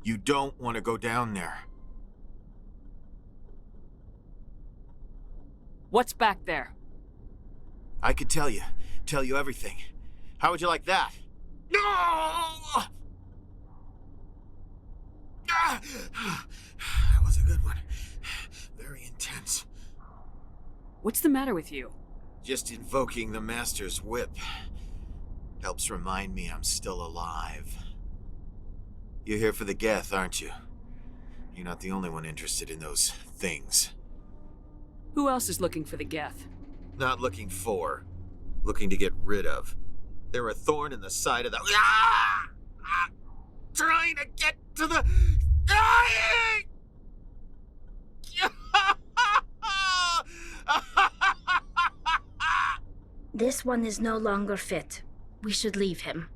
You don't want to go down there. What's back there? I could tell you everything. How would you like that? No! That was a good one. Very intense. What's the matter with you? Just invoking the Master's whip helps remind me I'm still alive. You're here for the Geth, aren't you? You're not the only one interested in those things. Who else is looking for the Geth? Not looking for, looking to get rid of. They're a thorn in the side of the... Ah! Ah! Trying to get to the... Dying! This one is no longer fit. We should leave him.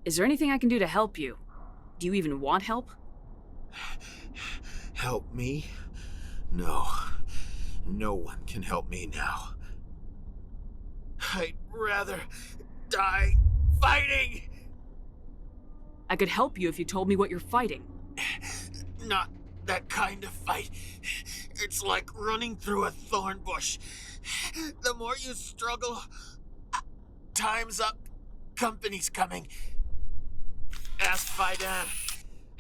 Is there anything I can do to help you? Do you even want help? Help me? No. No one can help me now. I'd rather die fighting! I could help you if you told me what you're fighting. Not that kind of fight. It's like running through a thorn bush. The more you struggle, time's up. Company's coming. Ask Faidan.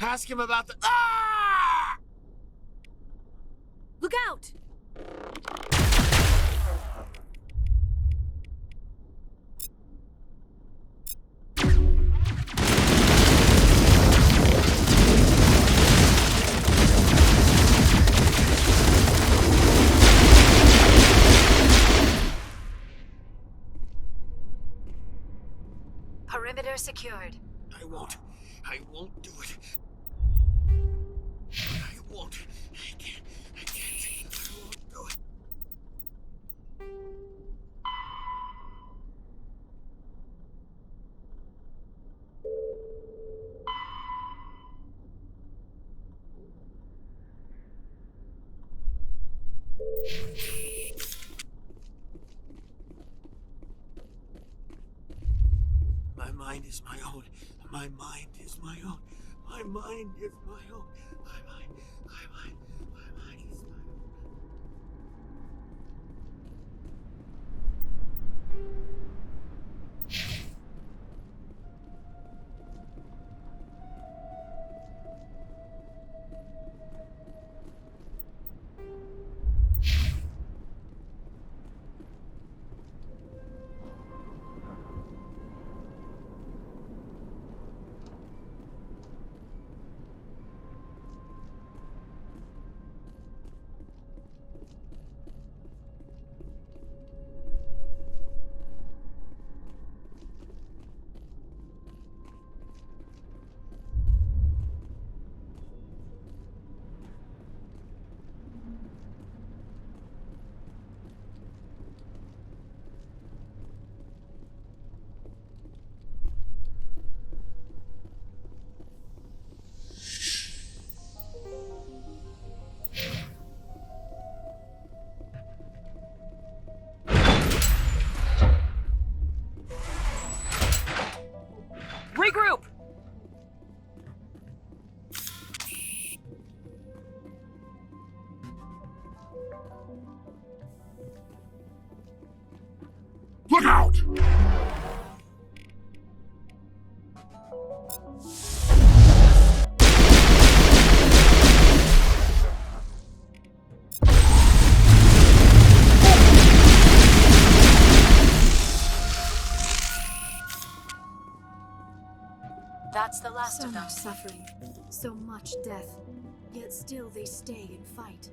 Ask him about the... Ah! Look out! Perimeter secured. I won't do it. I won't. I can't. I won't do it. My mind is my own. My mind is my own. My mind is my own. My mind is my own. Regroup! Look out! That's the last So of them. much suffering, so much death, yet still they stay and fight.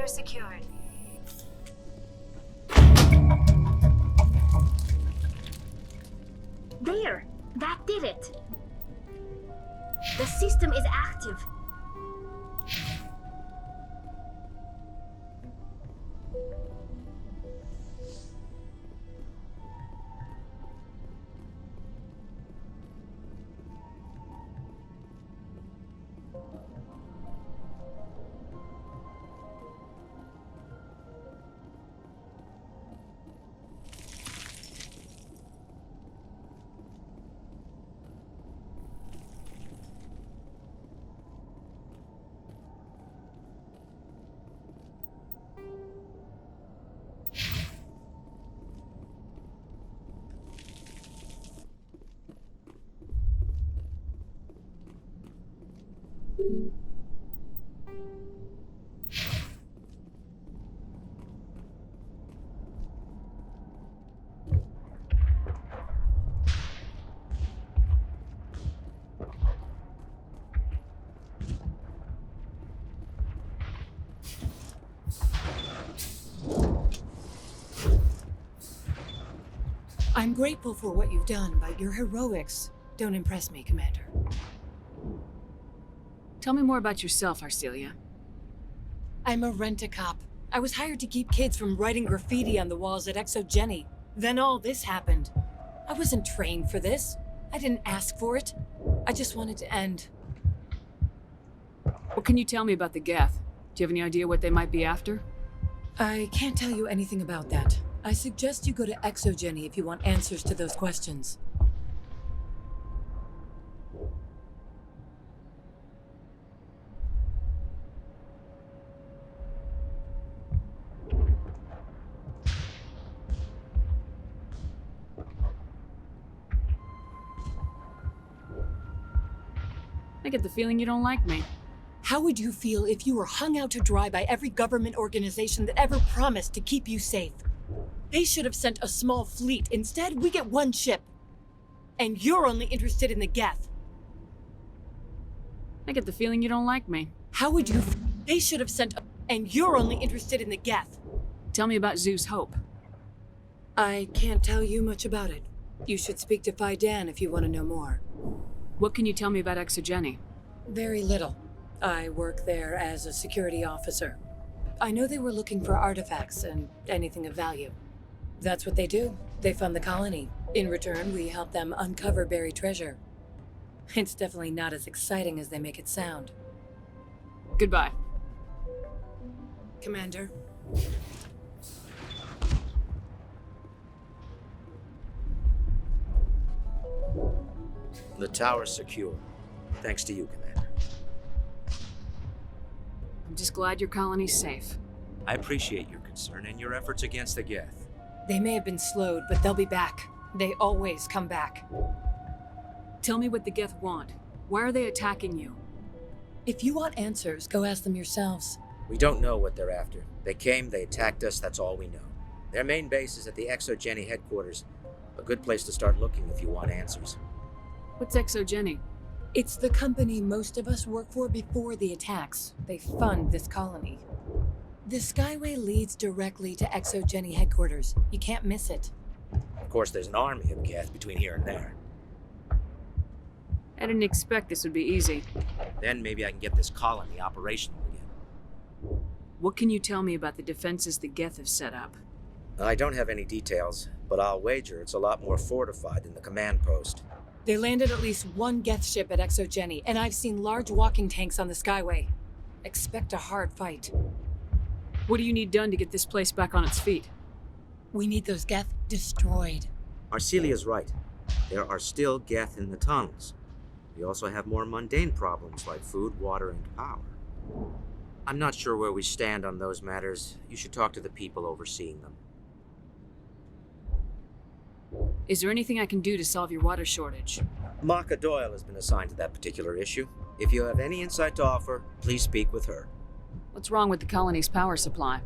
Sector secured. There! That did it! The system is active. I'm grateful for what you've done, but your heroics don't impress me, Commander. Tell me more about yourself, Arcelia. I'm a rent-a-cop. I was hired to keep kids from writing graffiti on the walls at Exogeny. Then all this happened. I wasn't trained for this. I didn't ask for it. I just wanted to end. What can you tell me about the Geth? Do you have any idea what they might be after? I can't tell you anything about that. I suggest you go to Exogeny if you want answers to those questions. I get the feeling you don't like me. How would you feel if you were hung out to dry by every government organization that ever promised to keep you safe? They should have sent a small fleet. Instead, we get one ship. And you're only interested in the Geth. I get the feeling you don't like me. How would you They should have sent and you're only interested in the Geth. Tell me about Zeus Hope. I can't tell you much about it. You should speak to Fidan if you want to know more. What can you tell me about Exogeny? Very little. I work there as a security officer. I know they were looking for artifacts and anything of value. That's what they do. They fund the colony. In return, we help them uncover buried treasure. It's definitely not as exciting as they make it sound. Goodbye. Commander. The tower's secure. Thanks to you, Commander. I'm just glad your colony's safe. I appreciate your concern and your efforts against the Geth. They may have been slowed, but they'll be back. They always come back. Tell me what the Geth want. Why are they attacking you? If you want answers, go ask them yourselves. We don't know what they're after. They came, they attacked us, that's all we know. Their main base is at the Exogeny headquarters. A good place to start looking if you want answers. What's Exogeny? It's the company most of us work for before the attacks. They fund this colony. The Skyway leads directly to Exogeny headquarters. You can't miss it. Of course, there's an army of Geth between here and there. I didn't expect this would be easy. Then maybe I can get this colony operational again. What can you tell me about the defenses the Geth have set up? I don't have any details, but I'll wager it's a lot more fortified than the command post. They landed at least one Geth ship at Exogeny, and I've seen large walking tanks on the Skyway. Expect a hard fight. What do you need done to get this place back on its feet? We need those Geth destroyed. Arcelia's right. There are still Geth in the tunnels. We also have more mundane problems like food, water, and power. I'm not sure where we stand on those matters. You should talk to the people overseeing them. Is there anything I can do to solve your water shortage? Maka Doyle has been assigned to that particular issue. If you have any insight to offer, please speak with her. What's wrong with the colony's power supply?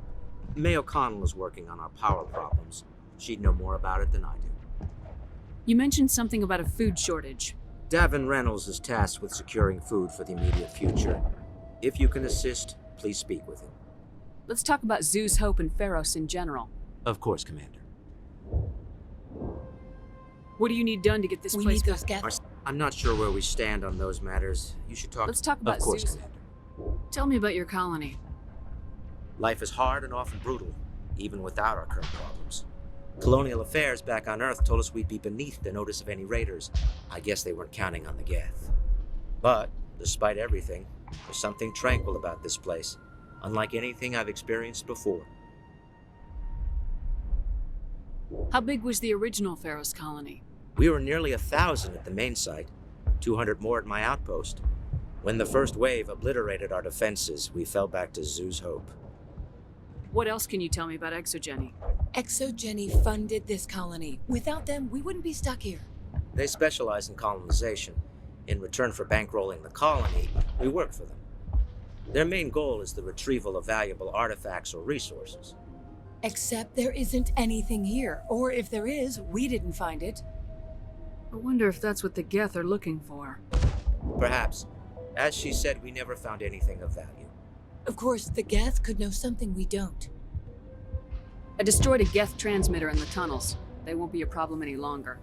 May O'Connell is working on our power problems. She'd know more about it than I do. You mentioned something about a food shortage. Davin Reynolds is tasked with securing food for the immediate future. If you can assist, please speak with him. Let's talk about Zeus, Hope, and Pharos in general. Of course, Commander. What do you need done to get this We place need those back? geth. I'm not sure where we stand on those matters. You should talk. Let's talk about Of course, Zeus. Commander. Tell me about your colony. Life is hard and often brutal, even without our current problems. Colonial affairs back on Earth told us we'd be beneath the notice of any raiders. I guess they weren't counting on the Geth. But, despite everything, there's something tranquil about this place, unlike anything I've experienced before. How big was the original Pharos colony? We were nearly 1,000 at the main site, 200 more at my outpost. When the first wave obliterated our defenses, we fell back to Zeus Hope. What else can you tell me about Exogeny? Exogeny funded this colony. Without them, we wouldn't be stuck here. They specialize in colonization. In return for bankrolling the colony, we work for them. Their main goal is the retrieval of valuable artifacts or resources. Except there isn't anything here. Or if there is, we didn't find it. I wonder if that's what the Geth are looking for. Perhaps. As she said, we never found anything of value. Of course, the Geth could know something we don't. I destroyed a Geth transmitter in the tunnels. They won't be a problem any longer.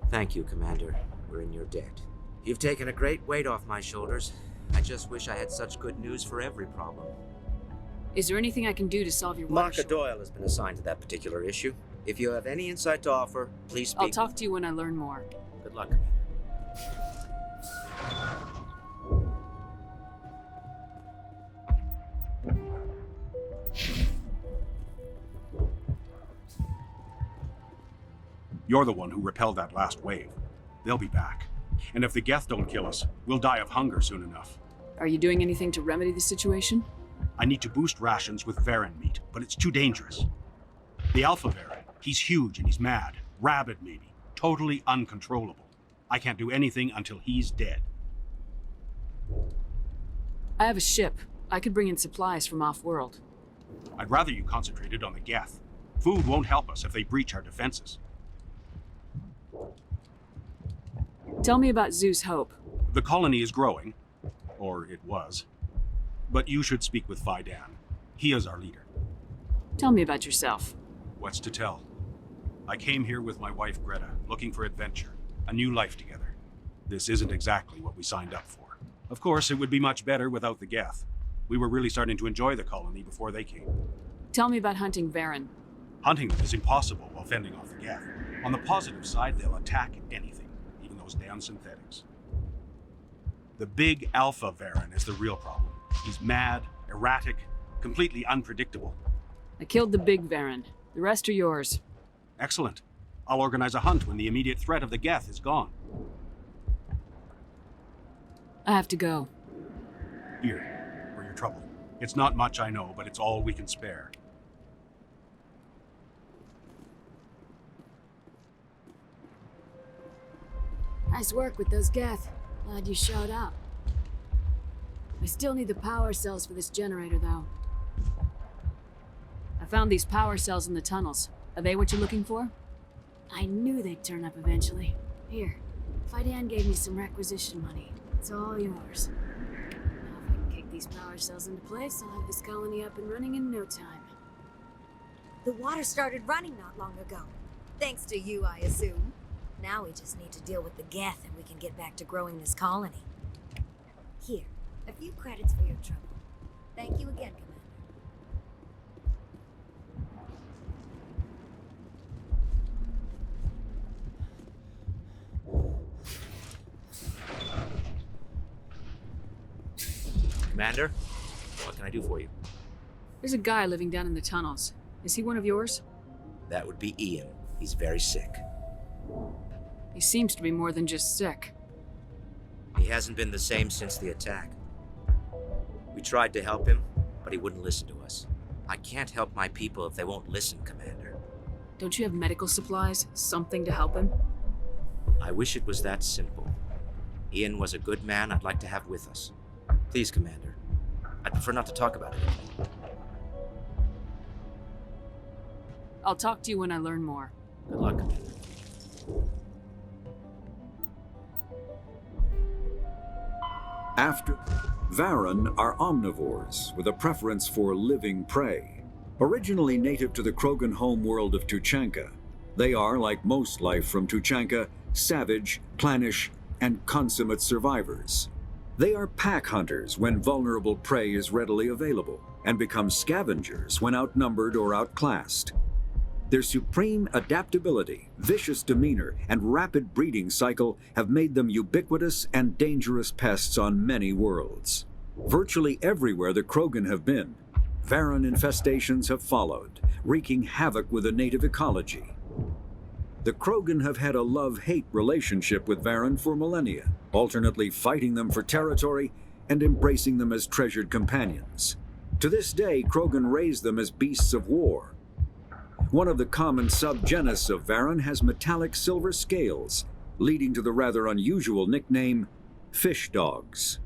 Thank you, Commander. We're in your debt. You've taken a great weight off my shoulders. I just wish I had such good news for every problem. Is there anything I can do to solve your water Marka Doyle has been assigned to that particular issue. If you have any insight to offer, please speak. I'll talk to you when I learn more. Good luck, Commander. You're the one who repelled that last wave. They'll be back. And if the Geth don't kill us, we'll die of hunger soon enough. Are you doing anything to remedy the situation? I need to boost rations with Varen meat, but it's too dangerous. The Alpha Varen, he's huge and he's mad. Rabid, maybe. Totally uncontrollable. I can't do anything until he's dead. I have a ship. I could bring in supplies from off-world. I'd rather you concentrated on the Geth. Food won't help us if they breach our defenses. Tell me about Zeus Hope. The colony is growing. Or it was. But you should speak with Fidan. He is our leader. Tell me about yourself. What's to tell? I came here with my wife Greta, looking for adventure, a new life together. This isn't exactly what we signed up for. Of course, it would be much better without the Geth. We were really starting to enjoy the colony before they came. Tell me about hunting Varen. Hunting them is impossible while fending off the Geth. On the positive side, they'll attack anything, even those damn synthetics. The big Alpha Varen is the real problem. He's mad, erratic, completely unpredictable. I killed the big Varen. The rest are yours. Excellent. I'll organize a hunt when the immediate threat of the Geth is gone. I have to go. Here, for your trouble. It's not much, I know, but it's all we can spare. Nice work with those Geth. Glad you showed up. I still need the power cells for this generator, though. I found these power cells in the tunnels. Are they what you're looking for? I knew they'd turn up eventually. Here, Fidan gave me some requisition money. It's all yours. Now if I can kick these power cells into place, I'll have this colony up and running in no time. The water started running not long ago. Thanks to you, I assume. Now we just need to deal with the Geth and we can get back to growing this colony. Here, a few credits for your trouble. Thank you again, Commander. Commander, what can I do for you? There's a guy living down in the tunnels. Is he one of yours? That would be Ian. He's very sick. He seems to be more than just sick. He hasn't been the same since the attack. We tried to help him, but he wouldn't listen to us. I can't help my people if they won't listen, Commander. Don't you have medical supplies? Something to help him? I wish it was that simple. Ian was a good man I'd like to have with us. Please, Commander. I'd prefer not to talk about it. I'll talk to you when I learn more. Good luck, Commander. After Varen are omnivores with a preference for living prey. Originally native to the Krogan homeworld of Tuchanka, they are, like most life from Tuchanka, savage, clannish, and consummate survivors. They are pack hunters when vulnerable prey is readily available, and become scavengers when outnumbered or outclassed. Their supreme adaptability, vicious demeanor, and rapid breeding cycle have made them ubiquitous and dangerous pests on many worlds. Virtually everywhere the Krogan have been, Varen infestations have followed, wreaking havoc with the native ecology. The Krogan have had a love-hate relationship with Varen for millennia, alternately fighting them for territory and embracing them as treasured companions. To this day, Krogan raise them as beasts of war. One of the common subgenus of Varen has metallic silver scales, leading to the rather unusual nickname, fish dogs.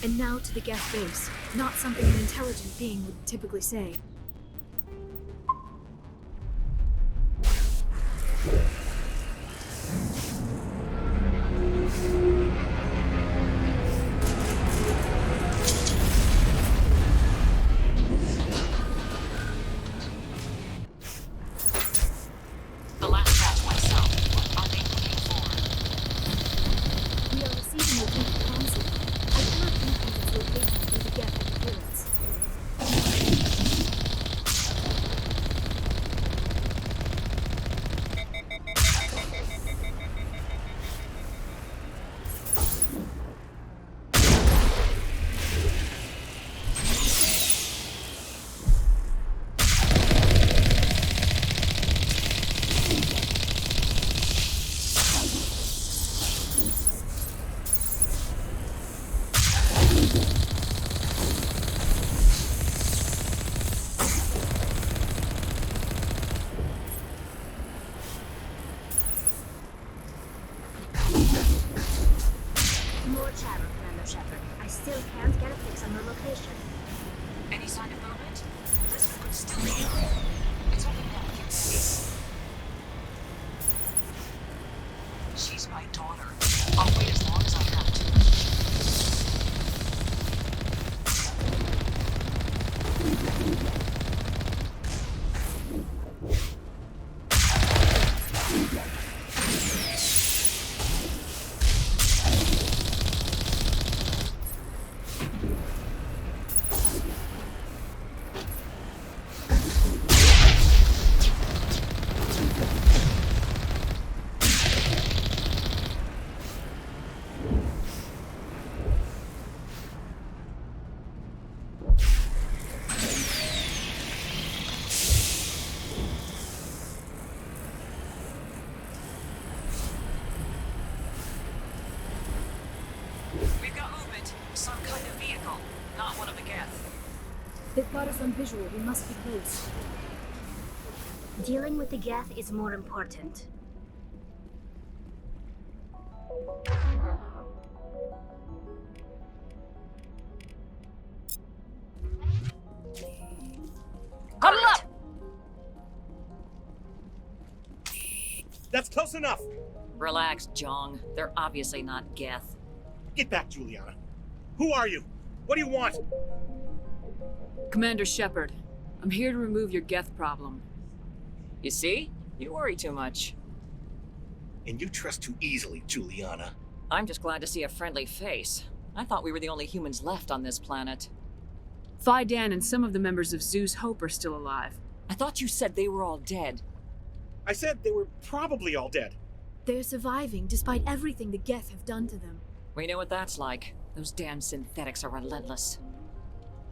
And now to the Geth base. Not something an intelligent being would typically say. The last batch went south. What are they looking for? We are receiving a weak comm signal. I cannot pinpoint its location through the Geth interference. More chatter, Commander Shepard. I still can't get a fix on her location. Any sign of movement? This could still be here. It's only been a few days. She's my daughter. I'll wait as long as I have to. We've got movement. Some kind of vehicle. Not one of the Geth. They've got us on visual. We must be close. Dealing with the Geth is more important. Huddle up! That's close enough. Relax, Jong. They're obviously not Geth. Get back, Juliana. Who are you? What do you want? Commander Shepard, I'm here to remove your Geth problem. You see? You worry too much. And you trust too easily, Juliana. I'm just glad to see a friendly face. I thought we were the only humans left on this planet. Fidan and some of the members of Zoo's Hope are still alive. I thought you said they were all dead. I said they were probably all dead. They're surviving despite everything the Geth have done to them. We know what that's like. Those damn synthetics are relentless.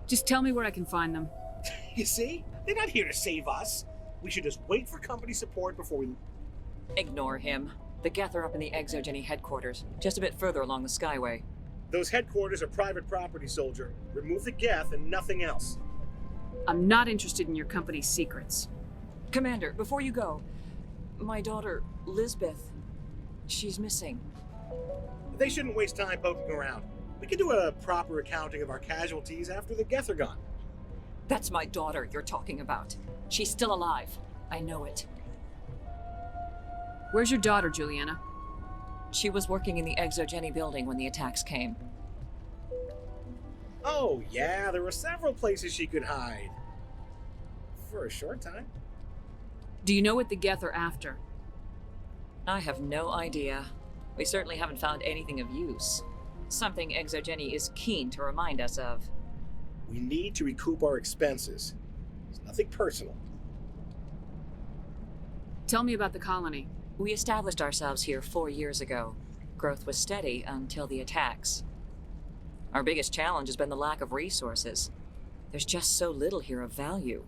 Just tell me where I can find them. You see? They're not here to save us. We should just wait for company support before we... Ignore him. The Geth are up in the Exogeny headquarters, just a bit further along the Skyway. Those headquarters are private property, soldier. Remove the Geth and nothing else. I'm not interested in your company's secrets. Commander, before you go, my daughter, Lisbeth, she's missing. They shouldn't waste time poking around. We can do a proper accounting of our casualties after the Geth are gone. That's my daughter you're talking about. She's still alive. I know it. Where's your daughter, Juliana? She was working in the Exogeny building when the attacks came. Oh, yeah, there were several places she could hide. For a short time. Do you know what the Geth are after? I have no idea. We certainly haven't found anything of use. Something Exogeny is keen to remind us of. We need to recoup our expenses. It's nothing personal. Tell me about the colony. We established ourselves here 4 years ago. Growth was steady until the attacks. Our biggest challenge has been the lack of resources. There's just so little here of value.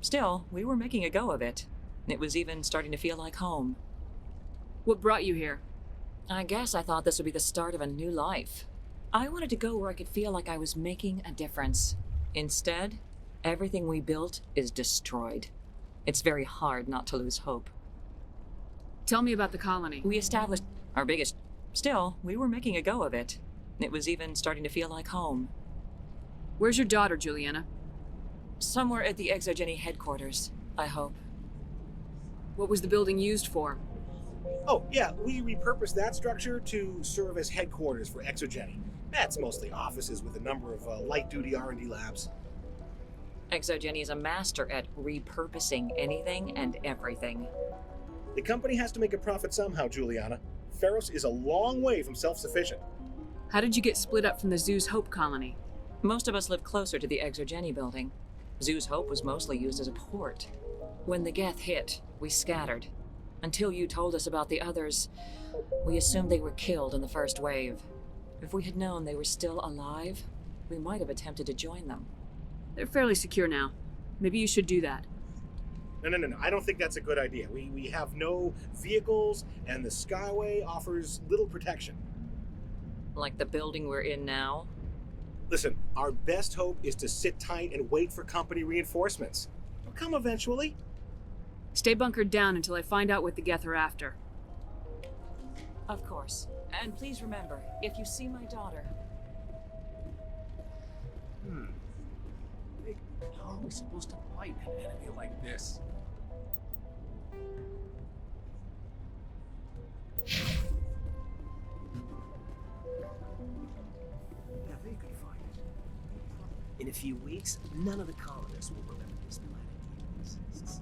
Still, we were making a go of it. It was even starting to feel like home. What brought you here? I guess I thought this would be the start of a new life. I wanted to go where I could feel like I was making a difference. Instead, everything we built is destroyed. It's very hard not to lose hope. Tell me about the colony. We established our biggest... Still, we were making a go of it. It was even starting to feel like home. Where's your daughter, Juliana? Somewhere at the Exogeny headquarters, I hope. What was the building used for? Oh, yeah, we repurposed that structure to serve as headquarters for Exogeny. That's mostly offices with a number of light-duty R&D labs. Exogeny is a master at repurposing anything and everything. The company has to make a profit somehow, Juliana. Ferros is a long way from self-sufficient. How did you get split up from the Zoo's Hope colony? Most of us live closer to the Exogeny building. Zoo's Hope was mostly used as a port. When the Geth hit, we scattered. Until you told us about the others, we assumed they were killed in the first wave. If we had known they were still alive, we might have attempted to join them. They're fairly secure now. Maybe you should do that. No. I don't think that's a good idea. We have no vehicles, and the Skyway offers little protection. Like the building we're in now? Listen, our best hope is to sit tight and wait for company reinforcements. They'll come eventually. Stay bunkered down until I find out what the Geth are after. Of course. And please remember, if you see my daughter... How are we supposed to fight an enemy like this? Yeah, they could find it. In a few weeks, none of the colonists will remember this planet even exists.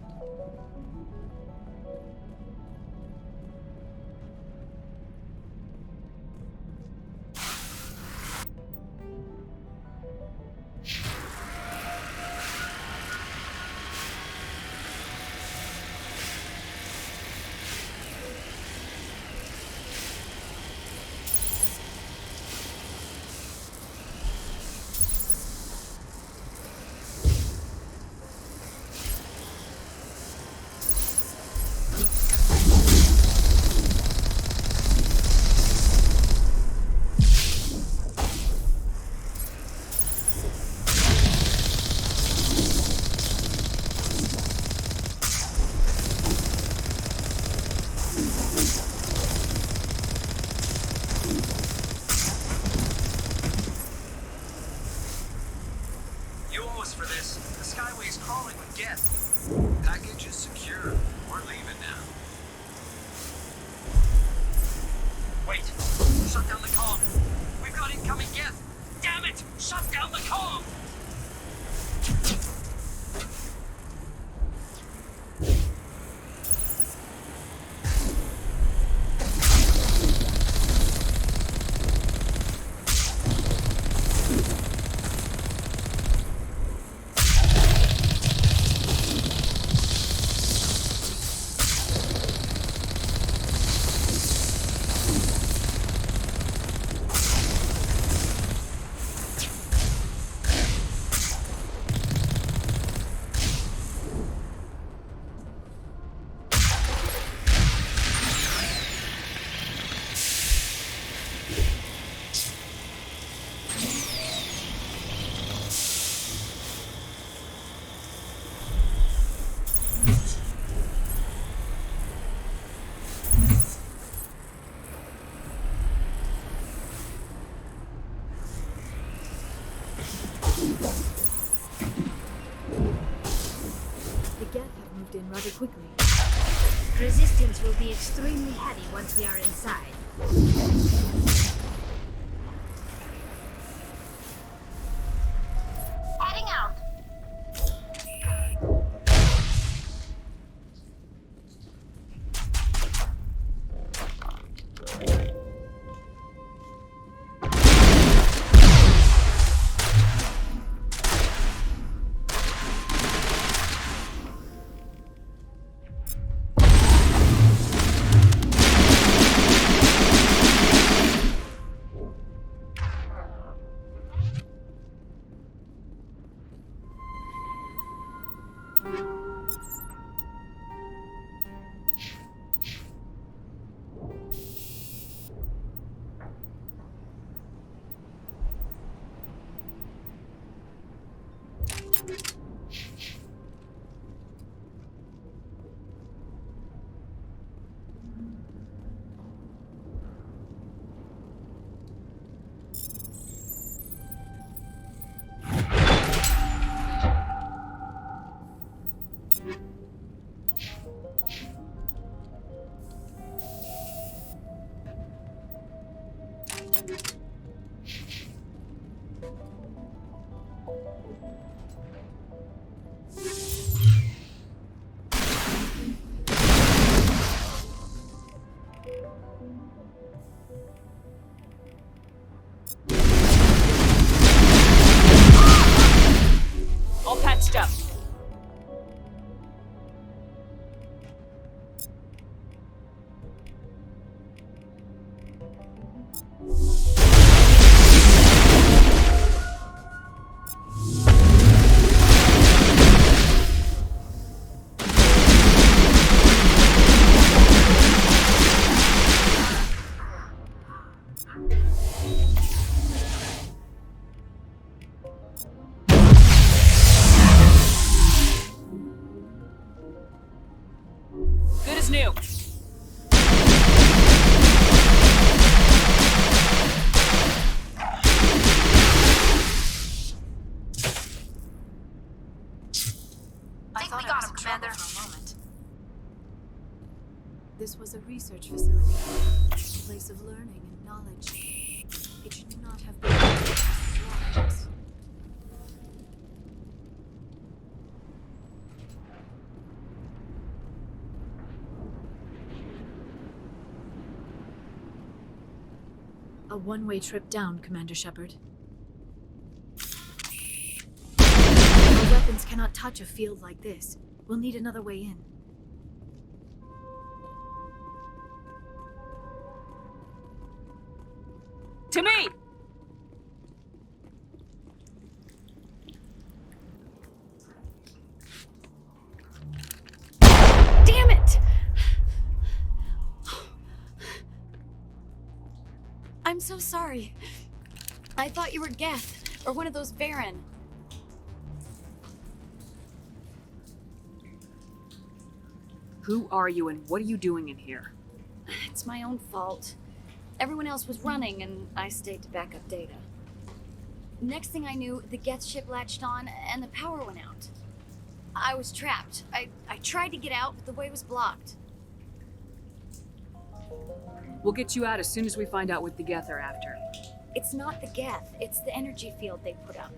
Rather quickly. Resistance will be extremely heavy once we are inside. Heading out. All patched up. Good as new. I thought we got him, Commander. For a moment. This was a research facility, a place of learning and knowledge. It should not have been slaughtered. A one-way trip down, Commander Shepard. Our weapons cannot touch a field like this. We'll need another way in. To me! Damn it! I'm so sorry. I thought you were Geth, or one of those Baron. Who are you and what are you doing in here? It's my own fault. Everyone else was running, and I stayed to back up data. Next thing I knew, the Geth ship latched on, and the power went out. I was trapped. I tried to get out, but the way was blocked. We'll get you out as soon as we find out what the Geth are after. It's not the Geth, it's the energy field they put up.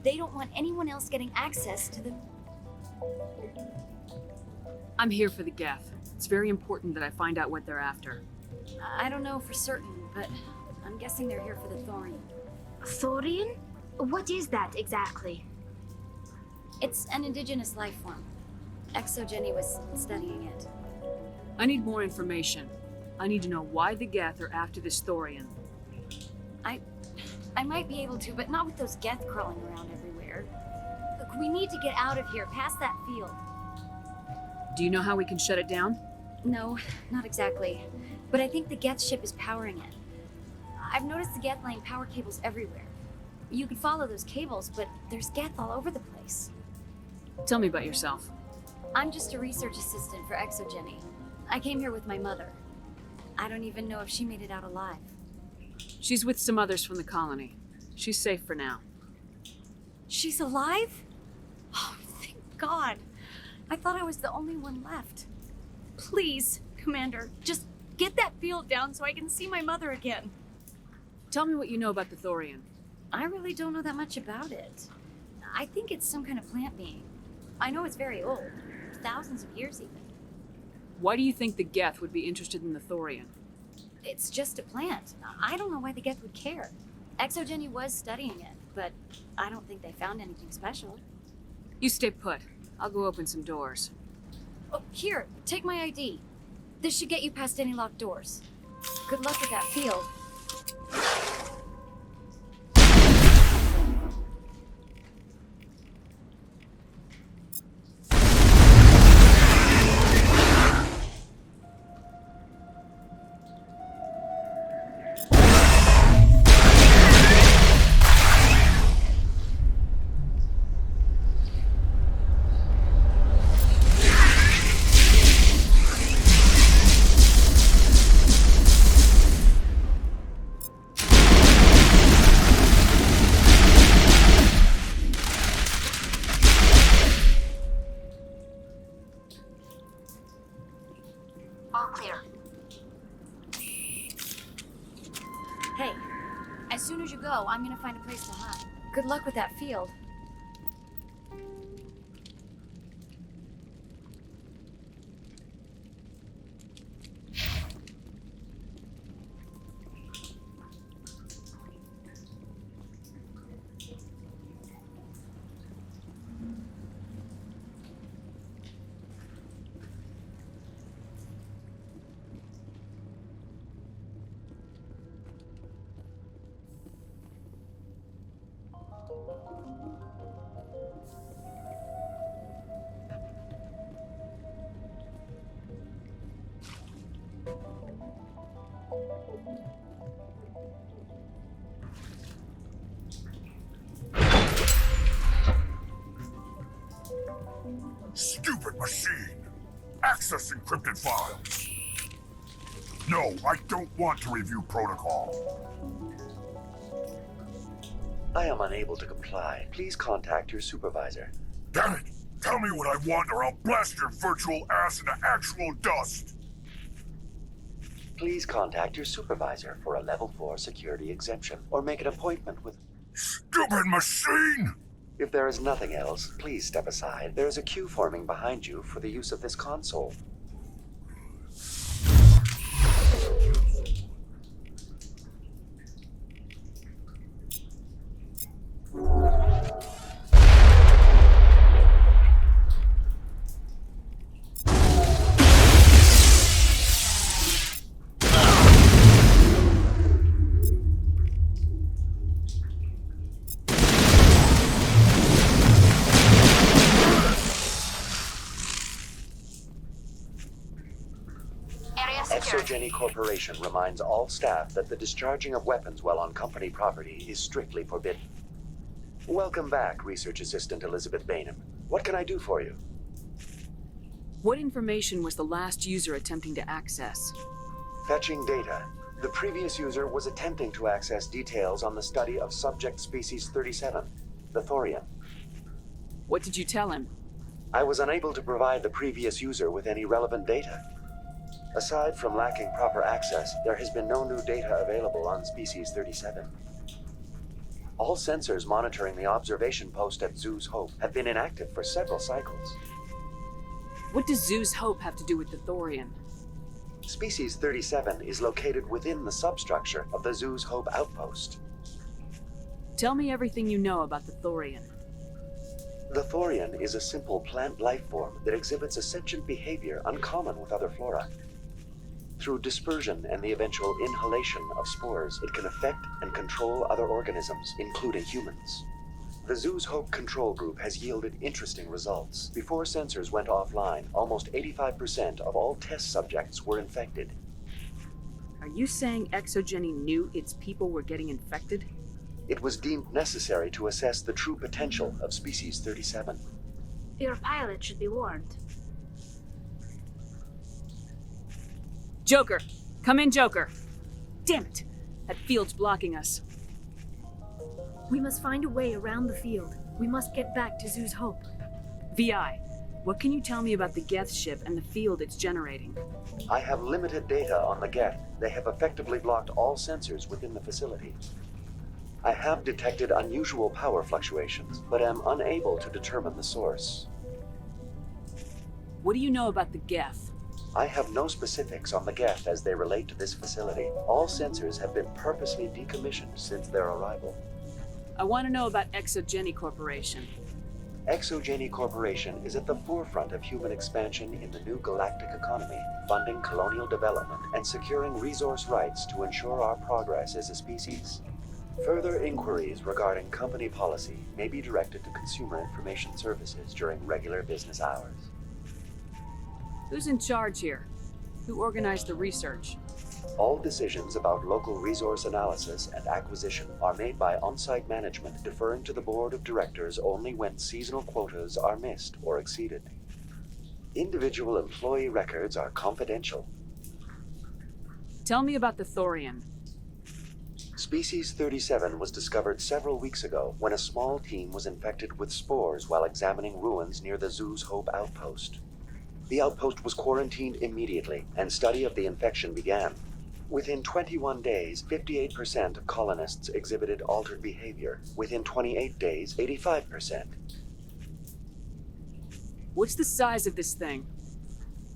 They don't want anyone else getting access to the... I'm here for the Geth. It's very important that I find out what they're after. I don't know for certain, but I'm guessing they're here for the Thorian. Thorian? What is that exactly? It's an indigenous life form. Exogeny was studying it. I need more information. I need to know why the Geth are after this Thorian. I might be able to, but not with those Geth crawling around everywhere. Look, we need to get out of here, past that field. Do you know how we can shut it down? No, not exactly. But I think the Geth ship is powering it. I've noticed the Geth laying power cables everywhere. You could follow those cables, but there's Geth all over the place. Tell me about yourself. I'm just a research assistant for Exogeny. I came here with my mother. I don't even know if she made it out alive. She's with some others from the colony. She's safe for now. She's alive? Oh, thank God. I thought I was the only one left. Please, Commander, just get that field down so I can see my mother again. Tell me what you know about the Thorian. I really don't know that much about it. I think it's some kind of plant being. I know it's very old, thousands of years even. Why do you think the Geth would be interested in the Thorian? It's just a plant. I don't know why the Geth would care. Exogeny was studying it, but I don't think they found anything special. You stay put. I'll go open some doors. Oh, here, take my ID. This should get you past any locked doors. Good luck with that field. All clear. Hey, as soon as you go, I'm gonna find a place to hide. Good luck with that field. Stupid machine! Access encrypted files! No, I don't want to review protocol. I am unable to comply. Please contact your supervisor. Damn it! Tell me what I want or I'll blast your virtual ass into actual dust! Please contact your supervisor for a level 4 security exemption, or make an appointment with... Stupid machine! If there is nothing else, please step aside. There is a queue forming behind you for the use of this console. Exogeny Corporation reminds all staff that the discharging of weapons while on company property is strictly forbidden. Welcome back, Research Assistant Elizabeth Bainham. What can I do for you? What information was the last user attempting to access? Fetching data. The previous user was attempting to access details on the study of subject species 37, the thorium. What did you tell him? I was unable to provide the previous user with any relevant data. Aside from lacking proper access, there has been no new data available on species 37. All sensors monitoring the observation post at Zoo's Hope have been inactive for several cycles. What does Zoo's Hope have to do with the thorium? Species 37 is located within the substructure of the Zoo's Hope outpost. Tell me everything you know about the thorium. The thorium is a simple plant life form that exhibits a sentient behavior uncommon with other flora. Through dispersion and the eventual inhalation of spores, it can affect and control other organisms, including humans. The Zoo's Hope control group has yielded interesting results. Before sensors went offline, almost 85% of all test subjects were infected. Are you saying Exogeny knew its people were getting infected? It was deemed necessary to assess the true potential of species 37. Your pilot should be warned. Joker! Come in, Joker! Damn it! That field's blocking us. We must find a way around the field. We must get back to Zoo's Hope. VI, what can you tell me about the Geth ship and the field it's generating? I have limited data on the Geth. They have effectively blocked all sensors within the facility. I have detected unusual power fluctuations, but am unable to determine the source. What do you know about the Geth? I have no specifics on the Geth as they relate to this facility. All sensors have been purposely decommissioned since their arrival. I want to know about Exogeny Corporation. Exogeny Corporation is at the forefront of human expansion in the new galactic economy, funding colonial development and securing resource rights to ensure our progress as a species. Further inquiries regarding company policy may be directed to Consumer Information Services during regular business hours. Who's in charge here? Who organized the research? All decisions about local resource analysis and acquisition are made by on-site management, deferring to the board of directors only when seasonal quotas are missed or exceeded. Individual employee records are confidential. Tell me about the thorium. Species 37 was discovered several weeks ago when a small team was infected with spores while examining ruins near the Zoo's Hope outpost. The outpost was quarantined immediately, and study of the infection began. Within 21 days, 58% of colonists exhibited altered behavior. Within 28 days, 85%. What's the size of this thing?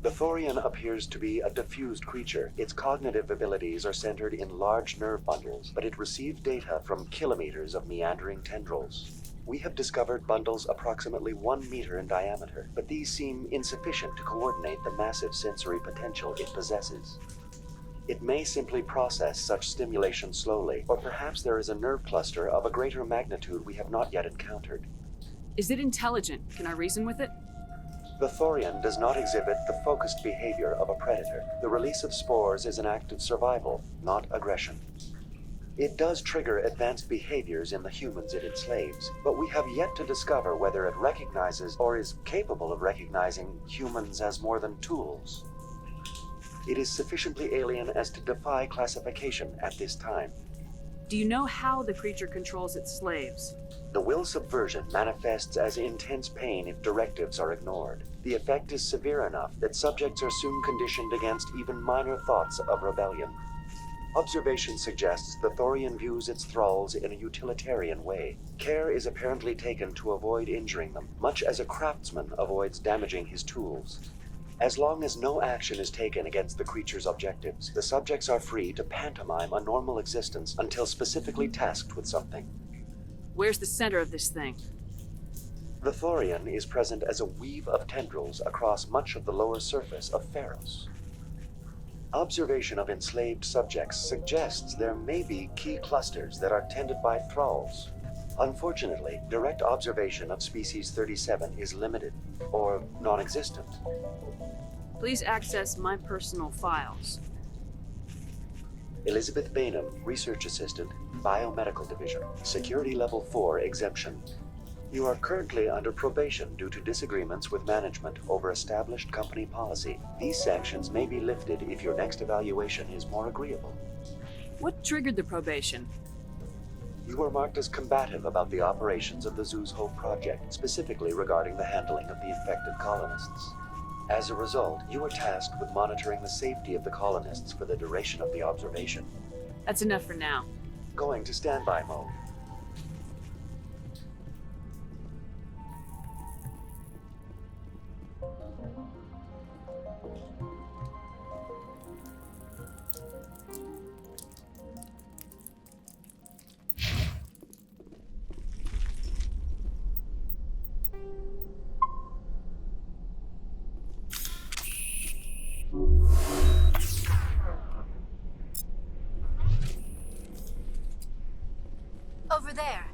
The thorium appears to be a diffused creature. Its cognitive abilities are centered in large nerve bundles, but it receives data from kilometers of meandering tendrils. We have discovered bundles approximately 1 meter in diameter, but these seem insufficient to coordinate the massive sensory potential it possesses. It may simply process such stimulation slowly, or perhaps there is a nerve cluster of a greater magnitude we have not yet encountered. Is it intelligent? Can I reason with it? The thorian does not exhibit the focused behavior of a predator. The release of spores is an act of survival, not aggression. It does trigger advanced behaviors in the humans it enslaves, but we have yet to discover whether it recognizes or is capable of recognizing humans as more than tools. It is sufficiently alien as to defy classification at this time. Do you know how the creature controls its slaves? The will subversion manifests as intense pain if directives are ignored. The effect is severe enough that subjects are soon conditioned against even minor thoughts of rebellion. Observation suggests the thorian views its thralls in a utilitarian way. Care is apparently taken to avoid injuring them, much as a craftsman avoids damaging his tools. As long as no action is taken against the creature's objectives, the subjects are free to pantomime a normal existence until specifically tasked with something. Where's the center of this thing? The thorian is present as a weave of tendrils across much of the lower surface of Pharos. Observation of enslaved subjects suggests there may be key clusters that are tended by thralls. Unfortunately, direct observation of species 37 is limited, or non-existent. Please access my personal files. Elizabeth Bainham, Research Assistant, Biomedical Division, Security Level 4 exemption. You are currently under probation due to disagreements with management over established company policy. These sanctions may be lifted if your next evaluation is more agreeable. What triggered the probation? You were marked as combative about the operations of the Zoo's Hope project, specifically regarding the handling of the infected colonists. As a result, you were tasked with monitoring the safety of the colonists for the duration of the observation. That's enough for now. Going to standby mode. Over there.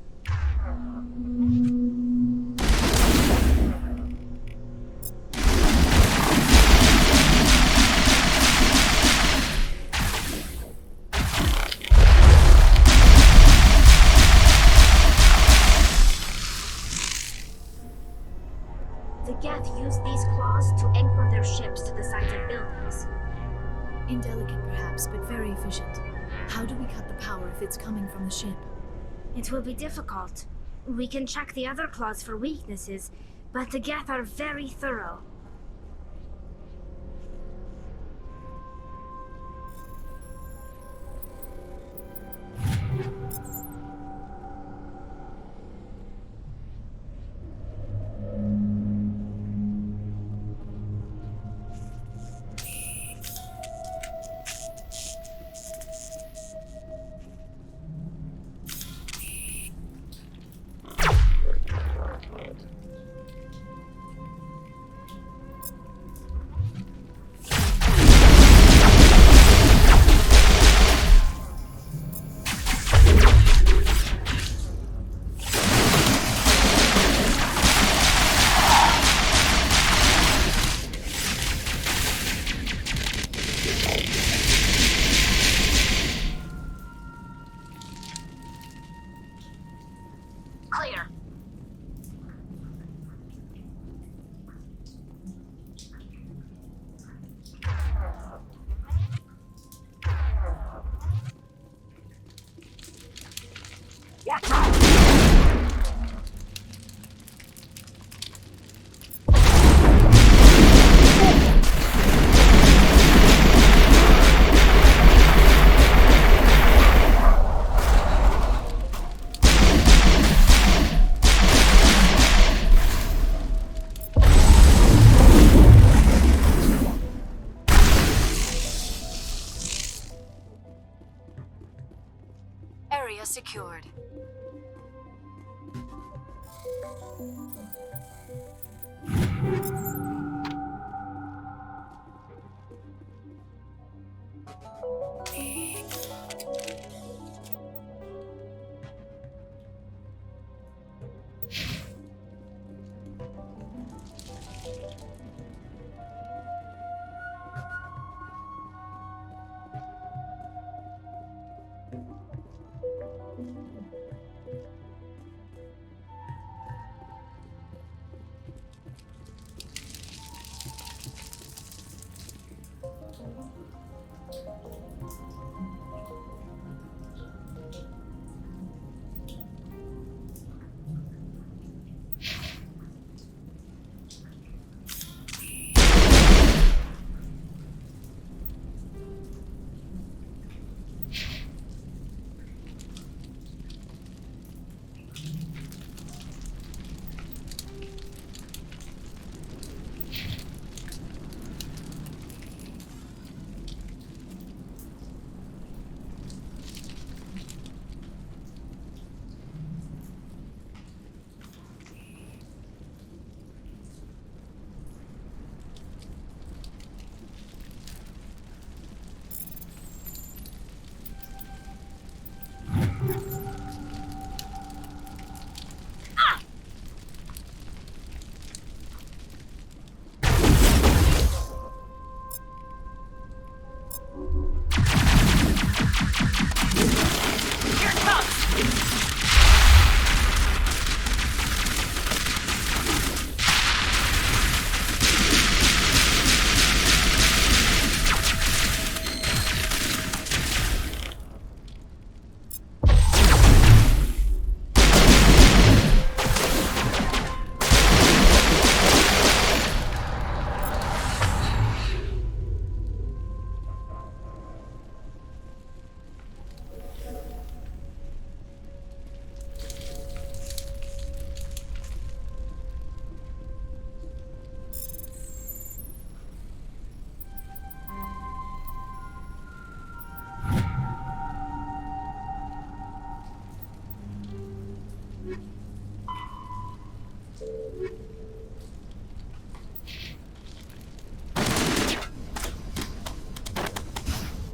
The Geth use these claws to anchor their ships to the sides of buildings. Indelicate perhaps, but very efficient. How do we cut the power if it's coming from the ship? It will be difficult. We can check the other claws for weaknesses, but the Geth are very thorough. Clear. Watch out! Area secured.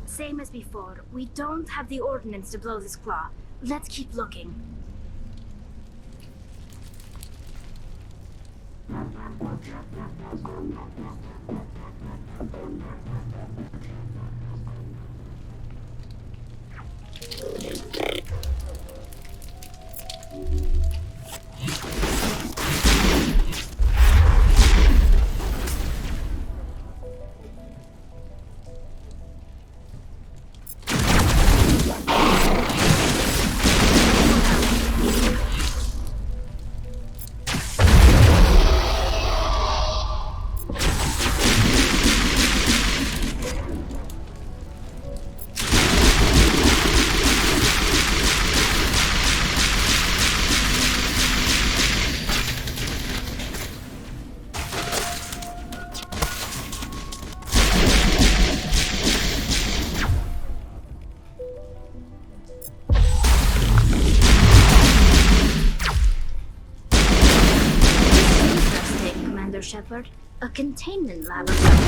Same as before, we don't have the ordnance to blow this claw. Let's keep looking. Shepard, a containment lab of some kind.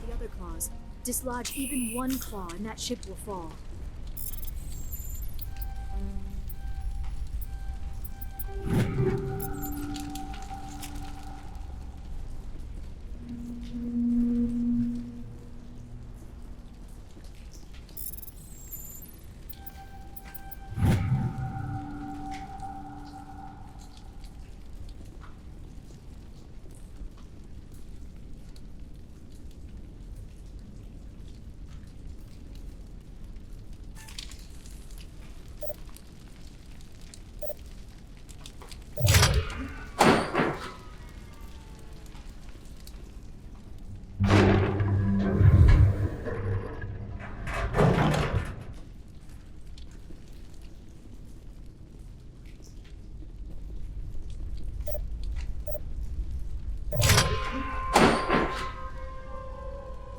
The other claws. Dislodge even one claw and that ship will fall.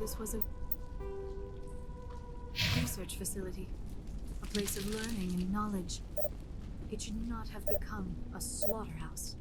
This was a research facility, a place of learning and knowledge. It should not have become a slaughterhouse.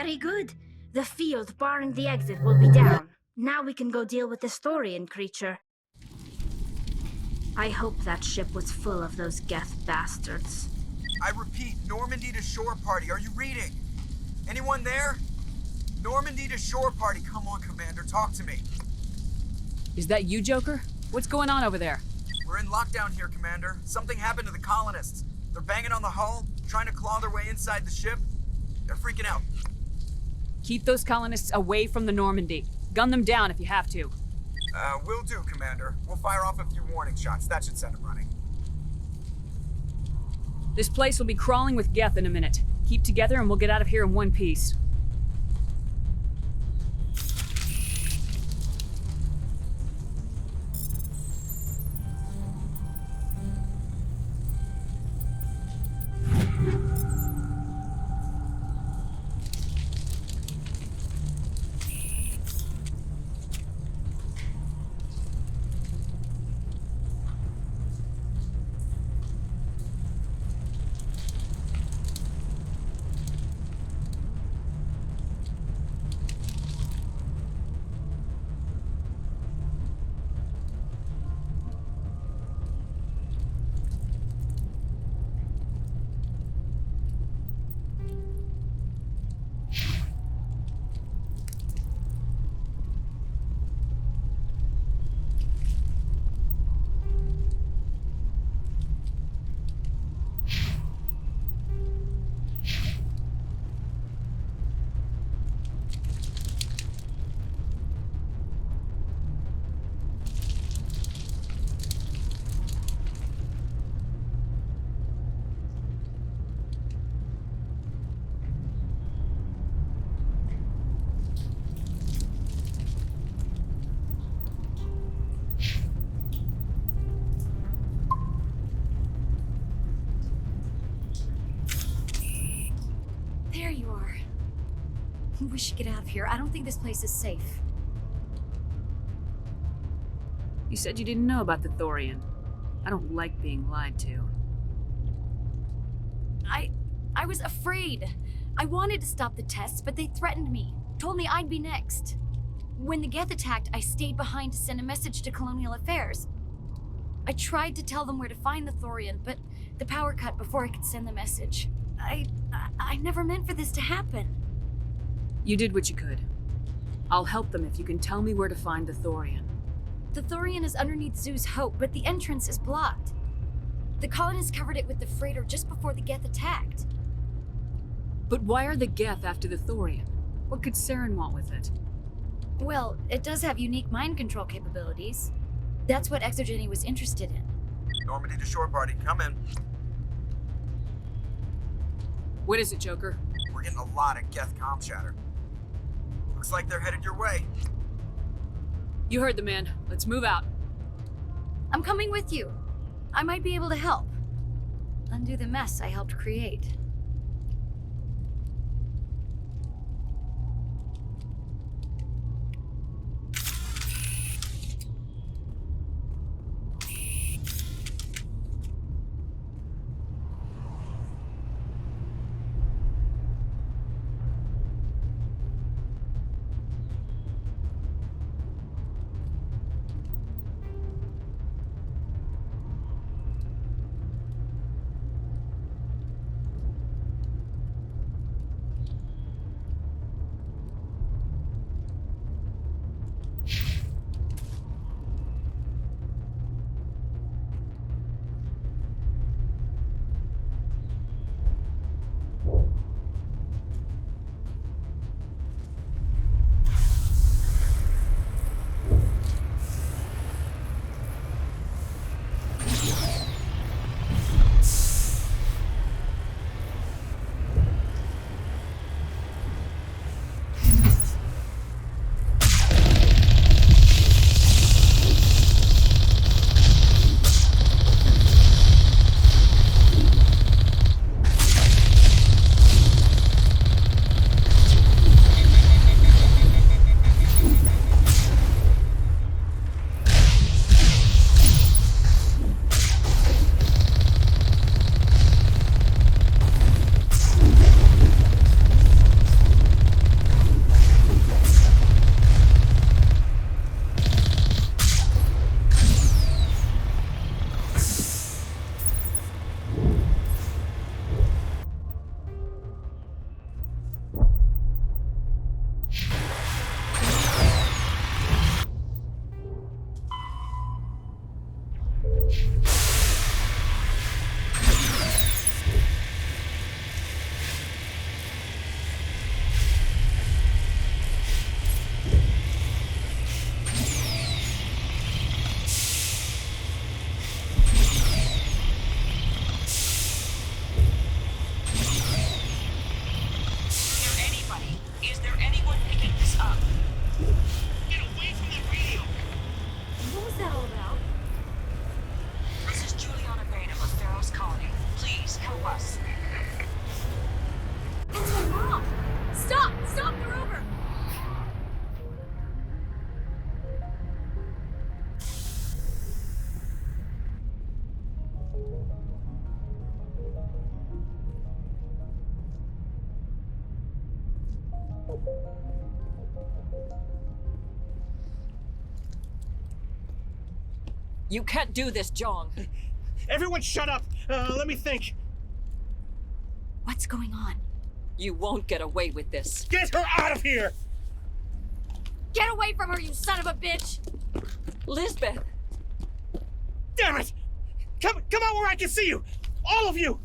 Very good. The field barring the exit will be down. Now we can go deal with this Thorian creature. I hope that ship was full of those Geth bastards. I repeat, Normandy to shore party. Are you reading? Anyone there? Normandy to shore party. Come on, Commander, talk to me. Is that you, Joker? What's going on over there? We're in lockdown here, Commander. Something happened to the colonists. They're banging on the hull, trying to claw their way inside the ship. They're freaking out. Keep those colonists away from the Normandy. Gun them down if you have to. Will do, Commander. We'll fire off a few warning shots. That should send them running. This place will be crawling with Geth in a minute. Keep together and we'll get out of here in one piece. There you are. We should get out of here. I don't think this place is safe. You said you didn't know about the Thorian. I don't like being lied to. I was afraid. I wanted to stop the tests, but they threatened me. Told me I'd be next. When the Geth attacked, I stayed behind to send a message to Colonial Affairs. I tried to tell them where to find the Thorian, but the power cut before I could send the message. I never meant for this to happen. You did what you could. I'll help them if you can tell me where to find the Thorian. The Thorian is underneath Zoo's Hope, but the entrance is blocked. The colonists covered it with the freighter just before the Geth attacked. But why are the Geth after the Thorian? What could Saren want with it? Well, it does have unique mind control capabilities. That's what Exogeny was interested in. Normandy to shore party. Come in. What is it, Joker? We're getting a lot of Geth comm chatter. Looks like they're headed your way. You heard the man. Let's move out. I'm coming with you. I might be able to help. Undo the mess I helped create. You can't do this, Jong. Everyone shut up! Let me think. What's going on? You won't get away with this. Get her out of here! Get away from her, you son of a bitch! Lisbeth! Damn it! Come out where I can see you! All of you!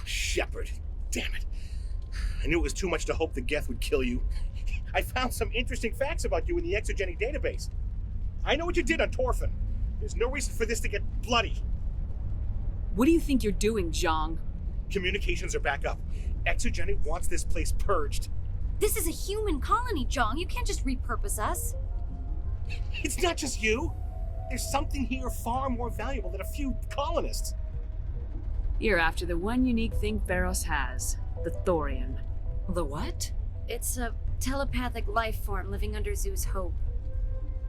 Shepard, damn it. I knew it was too much to hope the Geth would kill you. I found some interesting facts about you in the Exogeny database. I know what you did on Torfin. There's no reason for this to get bloody. What do you think you're doing, Zhang? Communications are back up. Exogeny wants this place purged. This is a human colony, Jong. You can't just repurpose us. It's not just you. There's something here far more valuable than a few colonists. You're after the one unique thing Pharos has, the Thorian. The what? It's a telepathic life form living under Zoo's hope.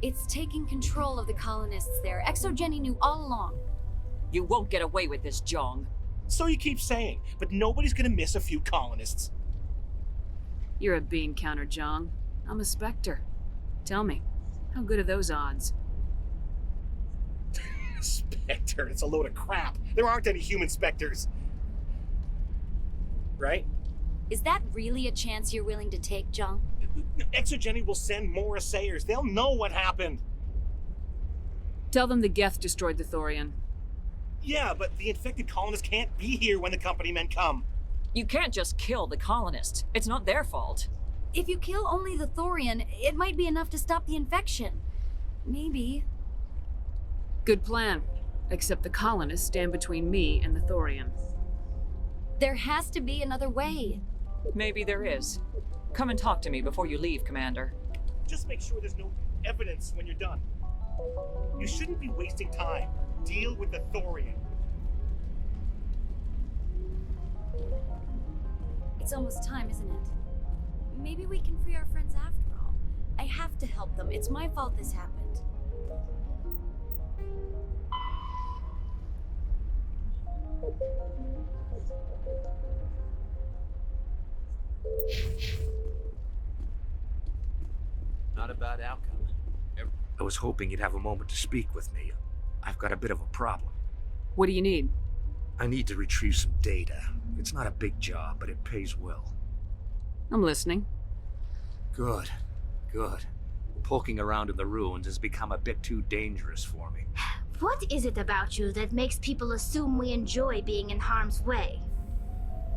It's taking control of the colonists there. Exogeny knew all along. You won't get away with this, Jong. So you keep saying, but nobody's gonna miss a few colonists. You're a bean counter, Zhang. I'm a Spectre. Tell me, how good are those odds? Spectre, it's a load of crap. There aren't any human specters. Right? Is that really a chance you're willing to take, Jong? Exogeny will send more assayers. They'll know what happened. Tell them the Geth destroyed the Thorian. Yeah, but the infected colonists can't be here when the company men come. You can't just kill the colonists. It's not their fault. If you kill only the Thorian, it might be enough to stop the infection. Maybe. Good plan. Except the colonists stand between me and the Thorian. There has to be another way. Maybe there is. Come and talk to me before you leave, Commander. Just make sure there's no evidence when you're done. You shouldn't be wasting time. Deal with the Thorian. It's almost time, isn't it? Maybe we can free our friends after all. I have to help them. It's my fault this happened. Not a bad outcome. I was hoping you'd have a moment to speak with me. I've got a bit of a problem. What do you need? I need to retrieve some data. It's not a big job, but it pays well. I'm listening. Good. Good. Poking around in the ruins has become a bit too dangerous for me. What is it about you that makes people assume we enjoy being in harm's way?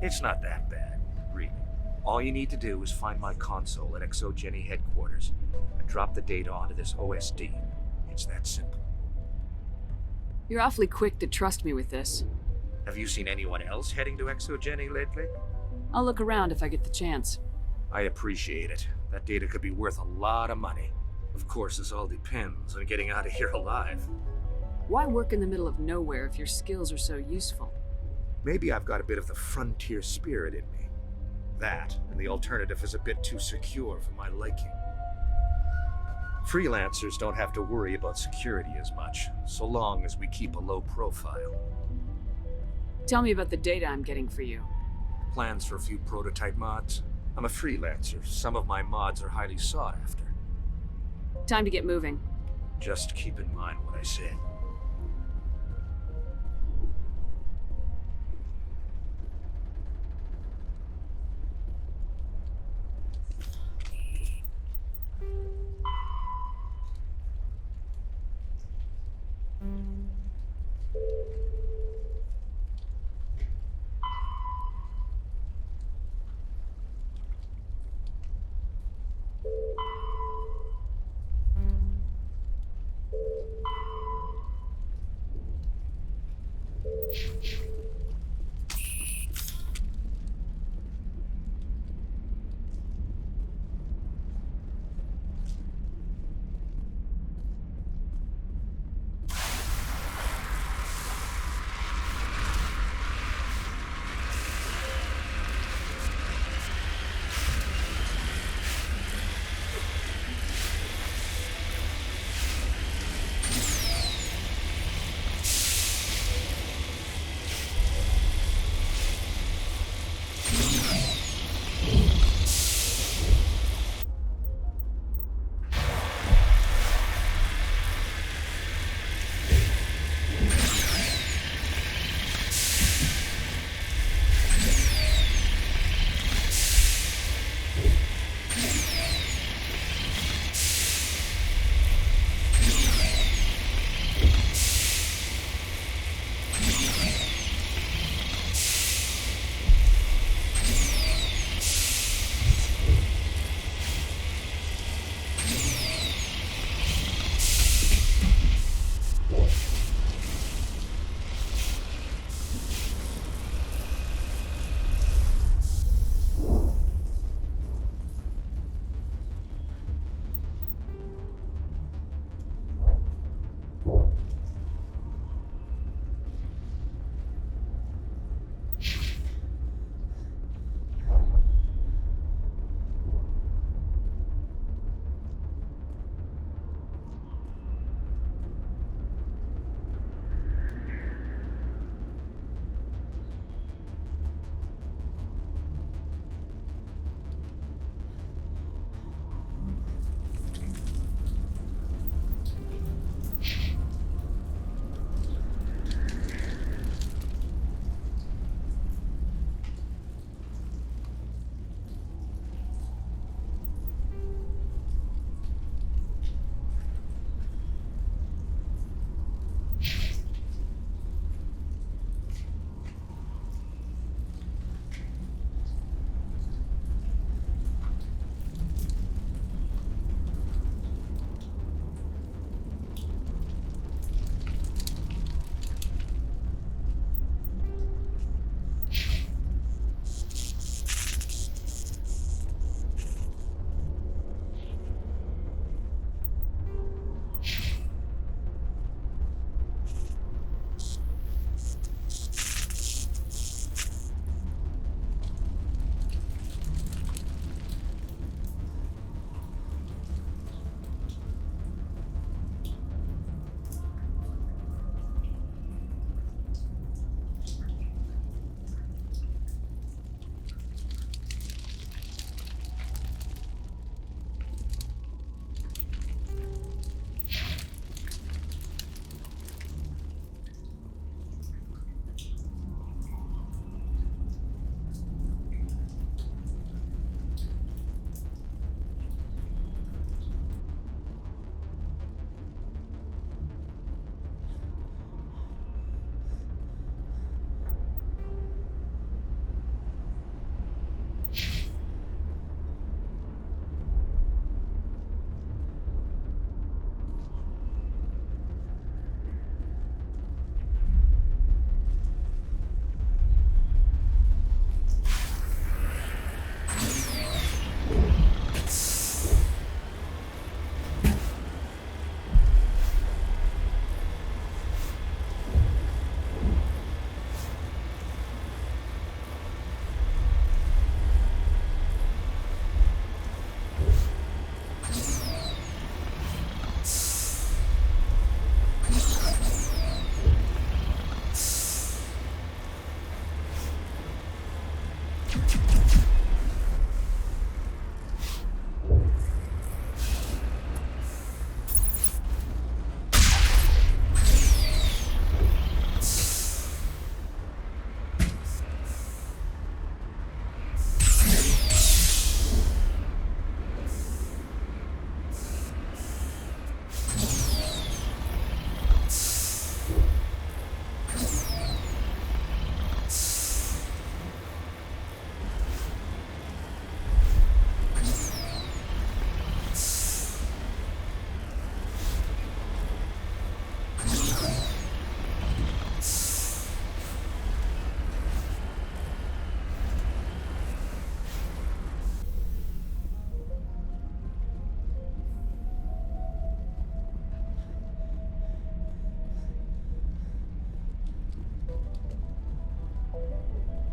It's not that bad, really. All you need to do is find my console at Exogeny headquarters and drop the data onto this OSD. It's that simple. You're awfully quick to trust me with this. Have you seen anyone else heading to Exogeny lately? I'll look around if I get the chance. I appreciate it. That data could be worth a lot of money. Of course, this all depends on getting out of here alive. Why work in the middle of nowhere if your skills are so useful? Maybe I've got a bit of the frontier spirit in me. That, and the alternative is a bit too secure for my liking. Freelancers don't have to worry about security as much, so long as we keep a low profile. Tell me about the data I'm getting for you. Plans for a few prototype mods? I'm a freelancer. Some of my mods are highly sought after. Time to get moving. Just keep in mind what I said.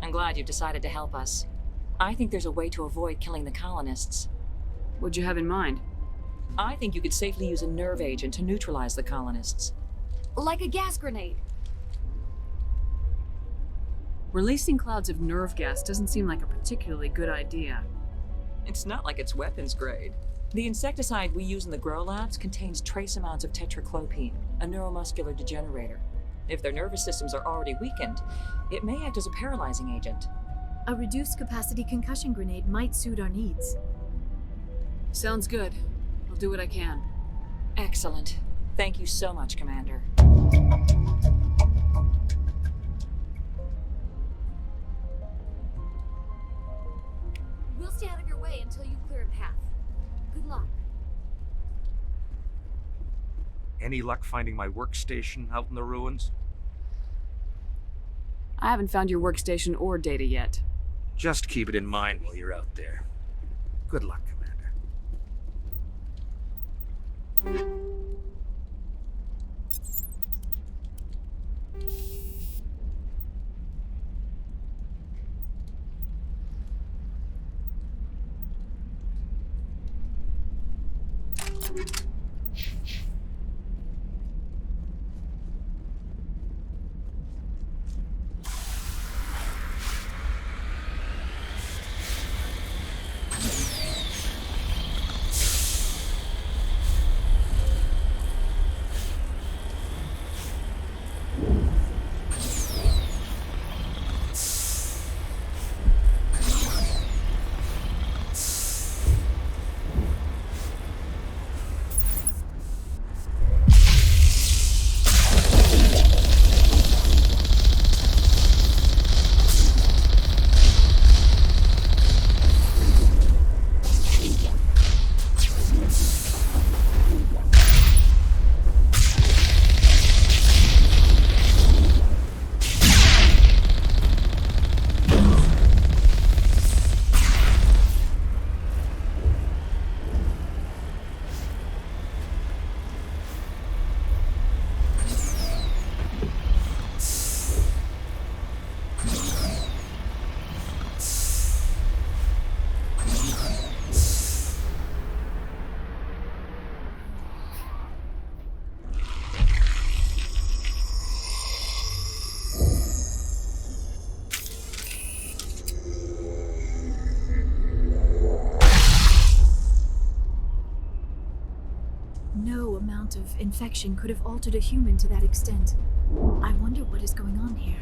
I'm glad you've decided to help us. I think there's a way to avoid killing the colonists. What'd you have in mind? I think you could safely use a nerve agent to neutralize the colonists. Like a gas grenade. Releasing clouds of nerve gas doesn't seem like a particularly good idea. It's not like it's weapons grade. The insecticide we use in the grow labs contains trace amounts of tetraclopine, a neuromuscular degenerator. If their nervous systems are already weakened, it may act as a paralyzing agent. A reduced capacity concussion grenade might suit our needs. Sounds good. I'll do what I can. Excellent. Thank you so much, Commander. We'll stay out of your way until you clear a path. Good luck. Any luck finding my workstation out in the ruins? I haven't found your workstation or data yet. Just keep it in mind while you're out there. Good luck, Commander. No amount of infection could have altered a human to that extent. I wonder what is going on here.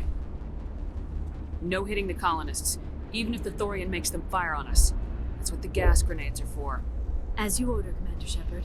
No hitting the colonists, even if the Thorian makes them fire on us. That's what the gas grenades are for. As you order, Commander Shepard.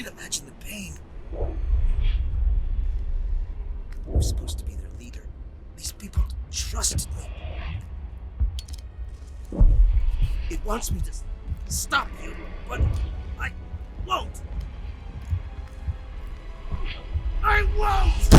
can't imagine the pain. I was supposed to be their leader. These people trusted me. It wants me to stop you, but I won't. I won't!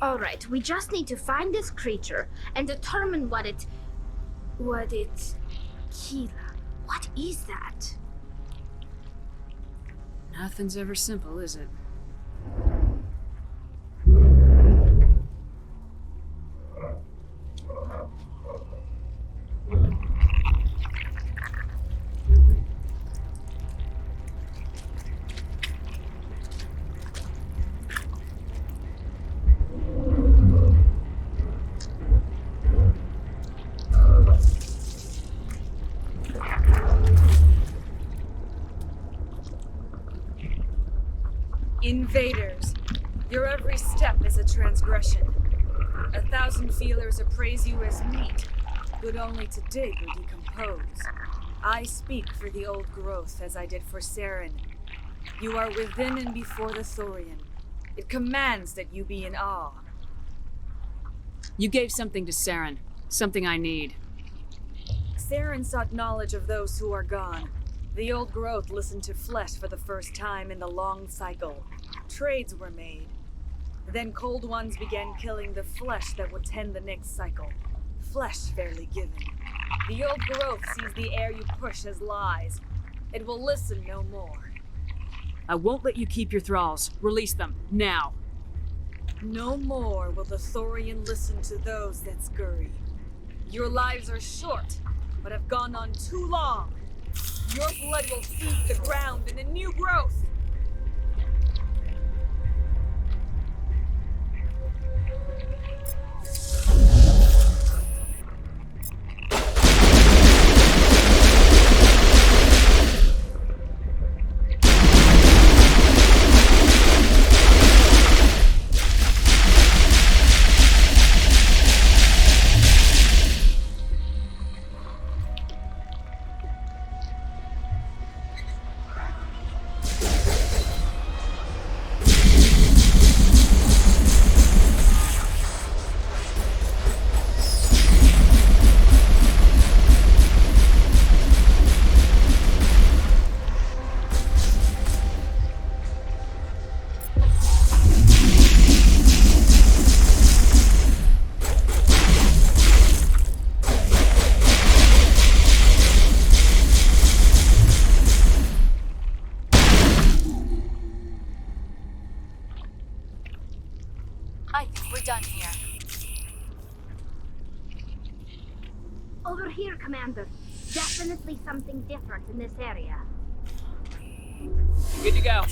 Alright, we just need to find this creature and determine what it... Kila. What is that? Nothing's ever simple, is it? Invaders, your every step is a transgression. 1,000 feelers appraise you as meat, good only to dig or decompose. I speak for the old growth as I did for Saren. You are within and before the Thorian. It commands that you be in awe. You gave something to Saren. Something I need. Saren sought knowledge of those who are gone. The old growth listened to flesh for the first time in the long cycle. Trades were made. Then cold ones began killing the flesh that would tend the next cycle. Flesh fairly given. The old growth sees the air you push as lies. It will listen no more. I won't let you keep your thralls. Release them, now. No more will the Thorian listen to those that scurry. Your lives are short, but have gone on too long. Your blood will feed the ground in a new growth. I think we're done here. Over here, Commander. Definitely something different in this area. Good to go.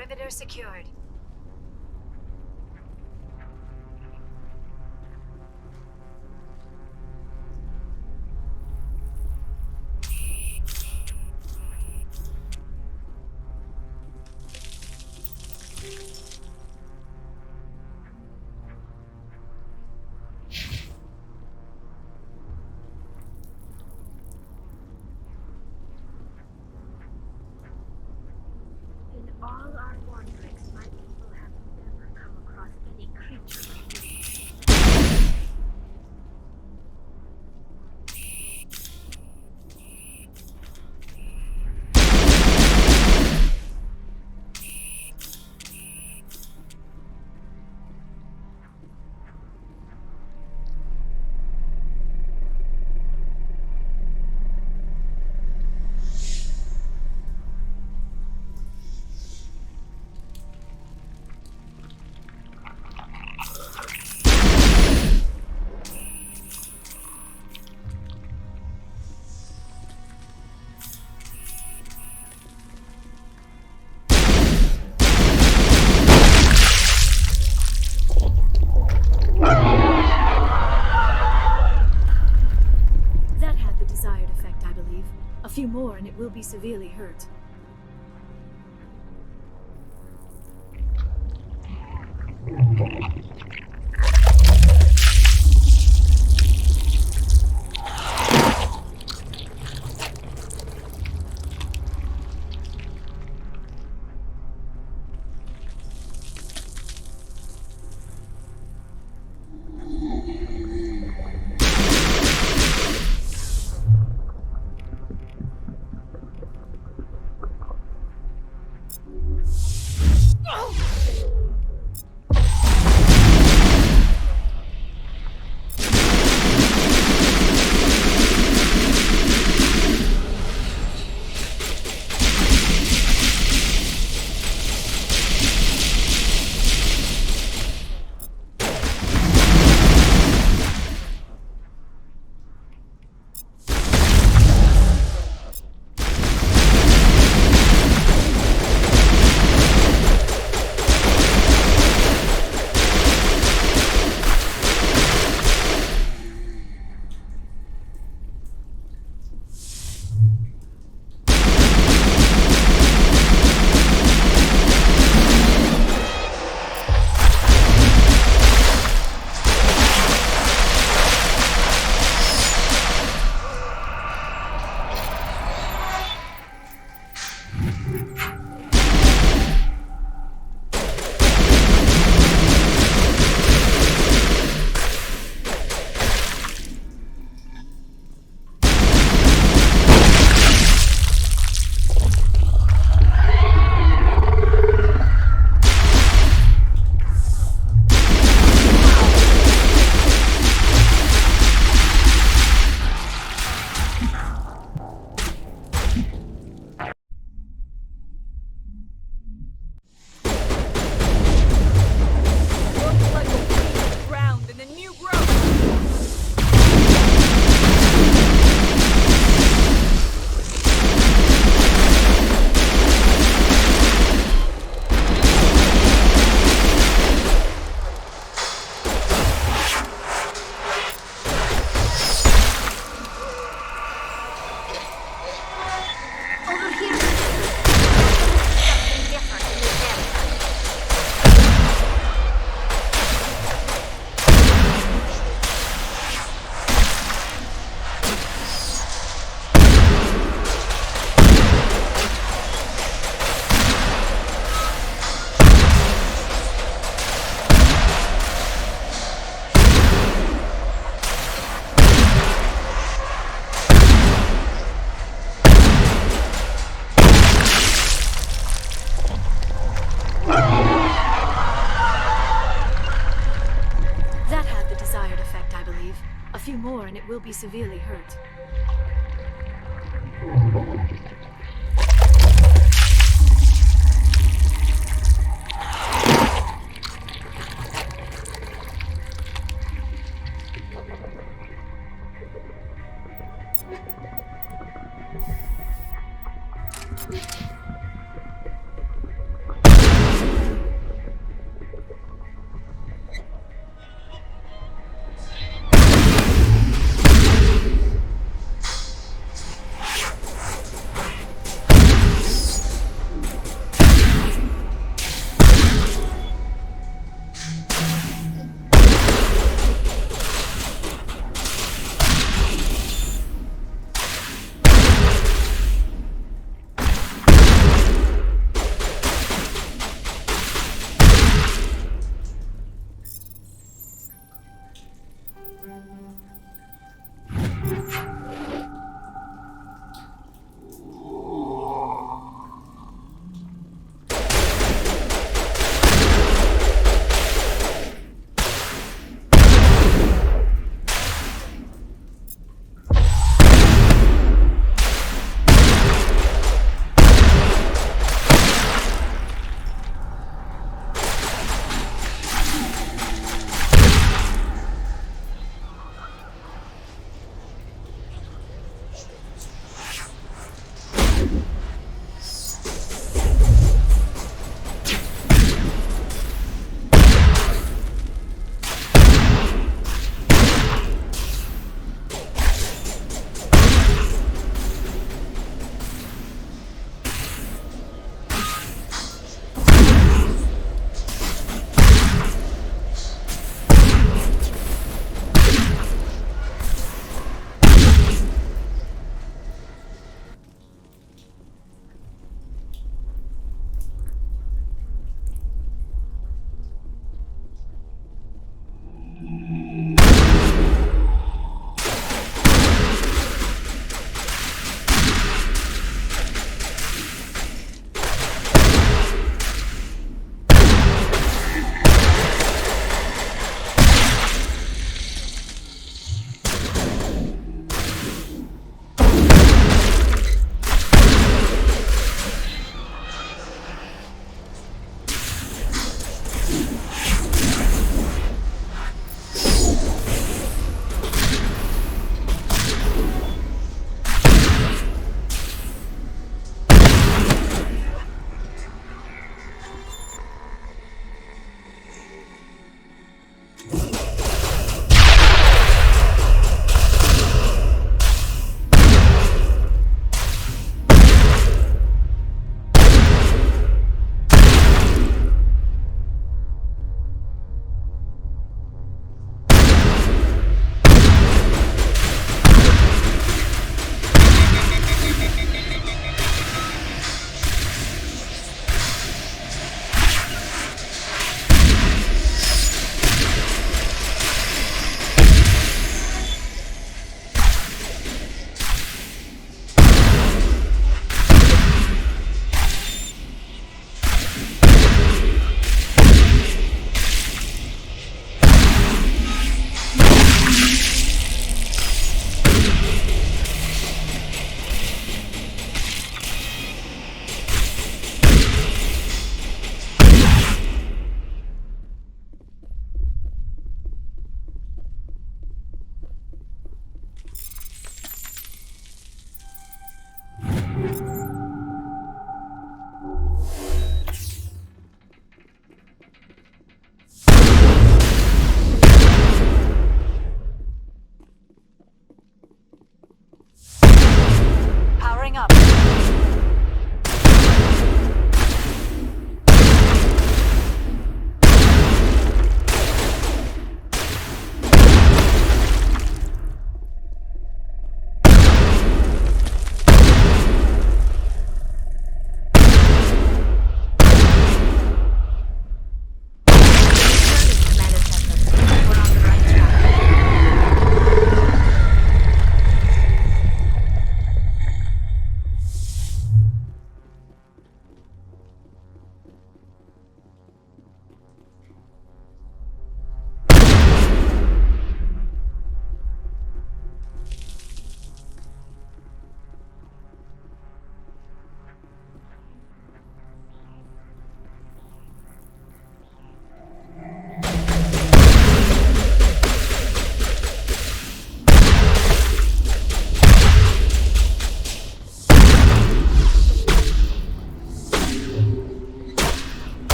Perimeter secured. In all our wanderings, my people have never come across any creature like this. That had the desired effect, I believe. A few more and it will be severely hurt. few more and it will be severely hurt.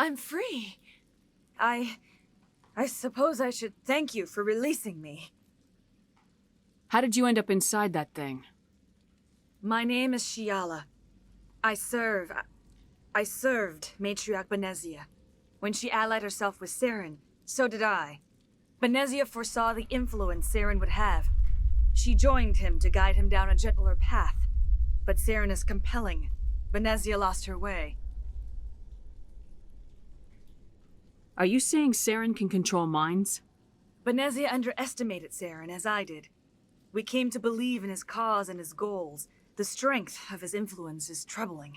I'm free. I suppose I should thank you for releasing me. How did you end up inside that thing? My name is Shiala. I served Matriarch Benezia. When she allied herself with Saren, so did I. Benezia foresaw the influence Saren would have. She joined him to guide him down a gentler path. But Saren is compelling. Benezia lost her way. Are you saying Saren can control minds? Benezia underestimated Saren, as I did. We came to believe in his cause and his goals. The strength of his influence is troubling.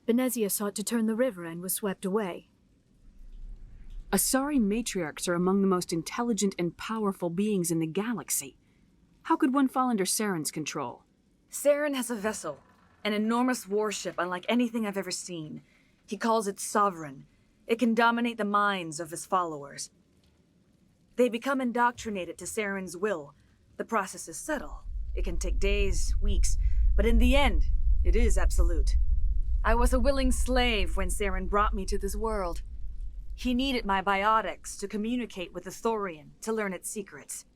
Benezia sought to turn the river and was swept away. Asari matriarchs are among the most intelligent and powerful beings in the galaxy. How could one fall under Saren's control? Saren has a vessel, an enormous warship unlike anything I've ever seen. He calls it Sovereign. It can dominate the minds of his followers. They become indoctrinated to Saren's will. The process is subtle. It can take days, weeks, but in the end, it is absolute. I was a willing slave when Saren brought me to this world. He needed my biotics to communicate with the Thorian, to learn its secrets.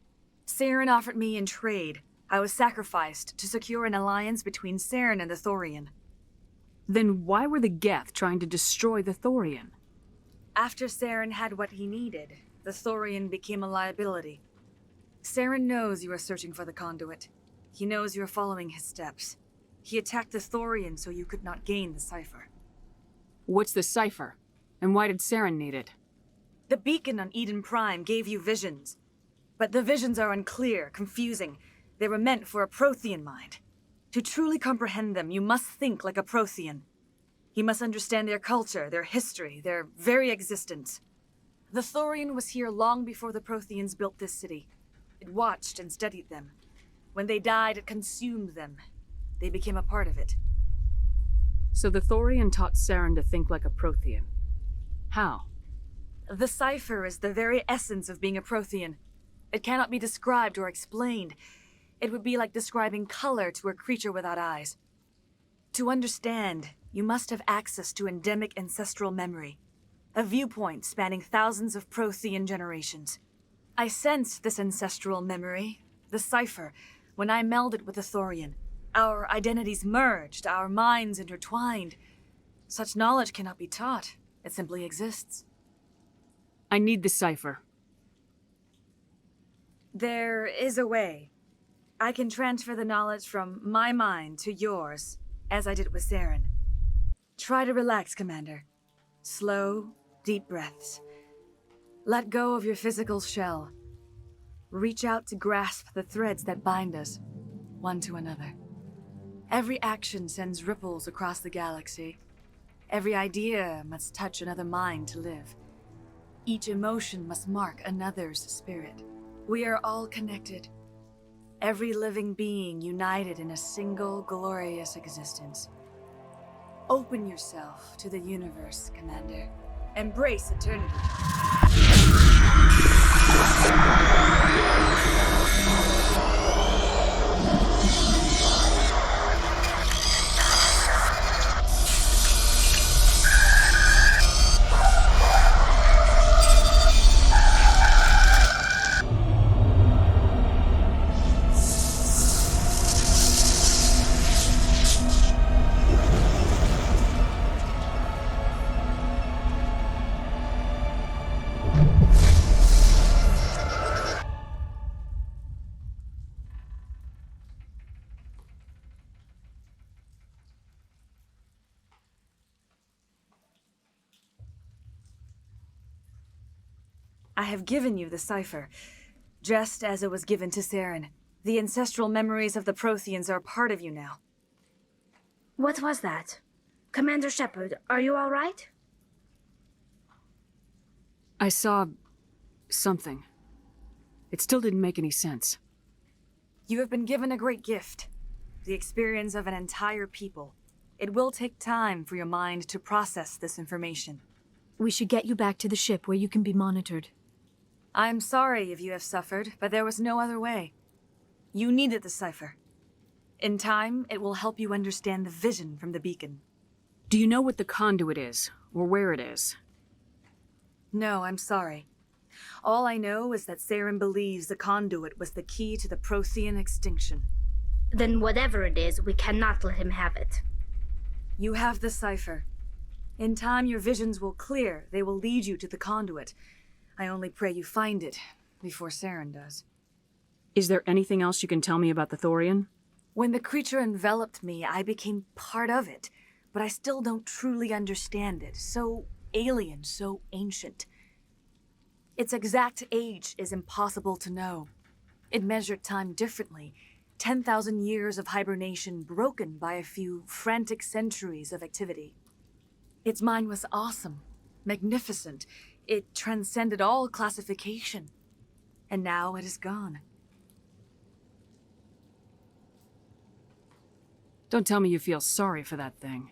Saren offered me in trade. I was sacrificed to secure an alliance between Saren and the Thorian. Then why were the Geth trying to destroy the Thorian? After Saren had what he needed, the Thorian became a liability. Saren knows you are searching for the conduit. He knows you are following his steps. He attacked the Thorian so you could not gain the cipher. What's the cipher? And why did Saren need it? The beacon on Eden Prime gave you visions. But the visions are unclear, confusing. They were meant for a Prothean mind. To truly comprehend them, you must think like a Prothean. You must understand their culture, their history, their very existence. The Thorian was here long before the Protheans built this city. It watched and studied them. When they died, it consumed them. They became a part of it. So the Thorian taught Saren to think like a Prothean. How? The cipher is the very essence of being a Prothean. It cannot be described or explained. It would be like describing color to a creature without eyes. To understand, you must have access to endemic ancestral memory, a viewpoint spanning thousands of Prothean generations. I sensed this ancestral memory, the cipher, when I melded with the Thorian. Our identities merged, our minds intertwined. Such knowledge cannot be taught. It simply exists. I need the cipher. There is a way. I can transfer the knowledge from my mind to yours, as I did with Saren. Try to relax, Commander. Slow, deep breaths. Let go of your physical shell. Reach out to grasp the threads that bind us, one to another. Every action sends ripples across the galaxy. Every idea must touch another mind to live. Each emotion must mark another's spirit. We are all connected. Every living being united in a single glorious existence. Open yourself to the universe, Commander. Embrace eternity. I have given you the cipher, just as it was given to Saren. The ancestral memories of the Protheans are a part of you now. What was that? Commander Shepard, are you all right? I saw something. It still didn't make any sense. You have been given a great gift, the experience of an entire people. It will take time for your mind to process this information. We should get you back to the ship where you can be monitored. I am sorry if you have suffered, but there was no other way. You needed the cipher. In time, it will help you understand the vision from the beacon. Do you know what the conduit is, or where it is? No, I'm sorry. All I know is that Saren believes the conduit was the key to the Prothean extinction. Then whatever it is, we cannot let him have it. You have the cipher. In time, your visions will clear. They will lead you to the conduit. I only pray you find it before Saren does. Is there anything else you can tell me about the Thorian? When the creature enveloped me, I became part of it, but I still don't truly understand it. So alien, so ancient. Its exact age is impossible to know. It measured time differently. 10,000 years of hibernation broken by a few frantic centuries of activity. Its mind was awesome, magnificent. It transcended all classification. And now it is gone. Don't tell me you feel sorry for that thing.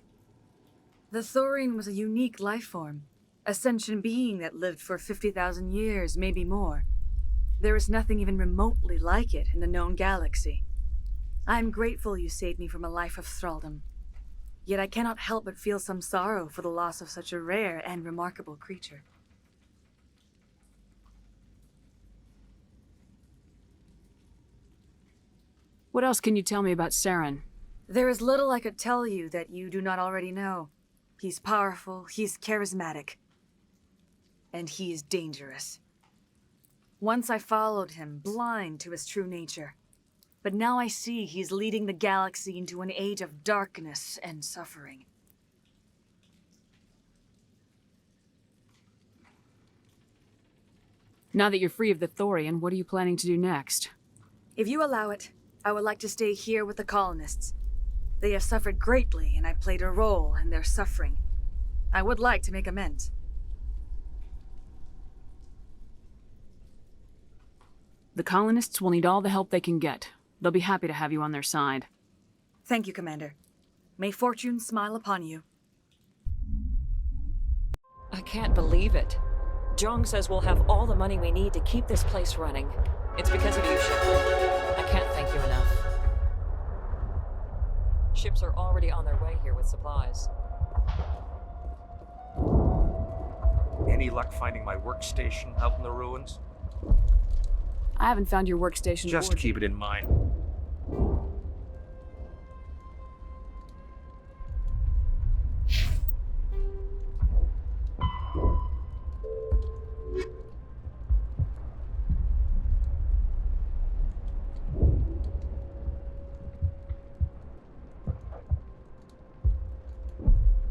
The Thorian was a unique life form. A sentient being that lived for 50,000 years, maybe more. There is nothing even remotely like it in the known galaxy. I am grateful you saved me from a life of thraldom. Yet I cannot help but feel some sorrow for the loss of such a rare and remarkable creature. What else can you tell me about Saren? There is little I could tell you that you do not already know. He's powerful, he's charismatic, and he is dangerous. Once I followed him, blind to his true nature. But now I see he's leading the galaxy into an age of darkness and suffering. Now that you're free of the Thorian, what are you planning to do next? If you allow it, I would like to stay here with the colonists. They have suffered greatly, and I played a role in their suffering. I would like to make amends. The colonists will need all the help they can get. They'll be happy to have you on their side. Thank you, Commander. May fortune smile upon you. I can't believe it. Jong says we'll have all the money we need to keep this place running. It's because of you, Shepard. I can't thank you enough. Ships are already on their way here with supplies. Any luck finding my workstation out in the ruins? I haven't found your workstation. Just keep it in mind.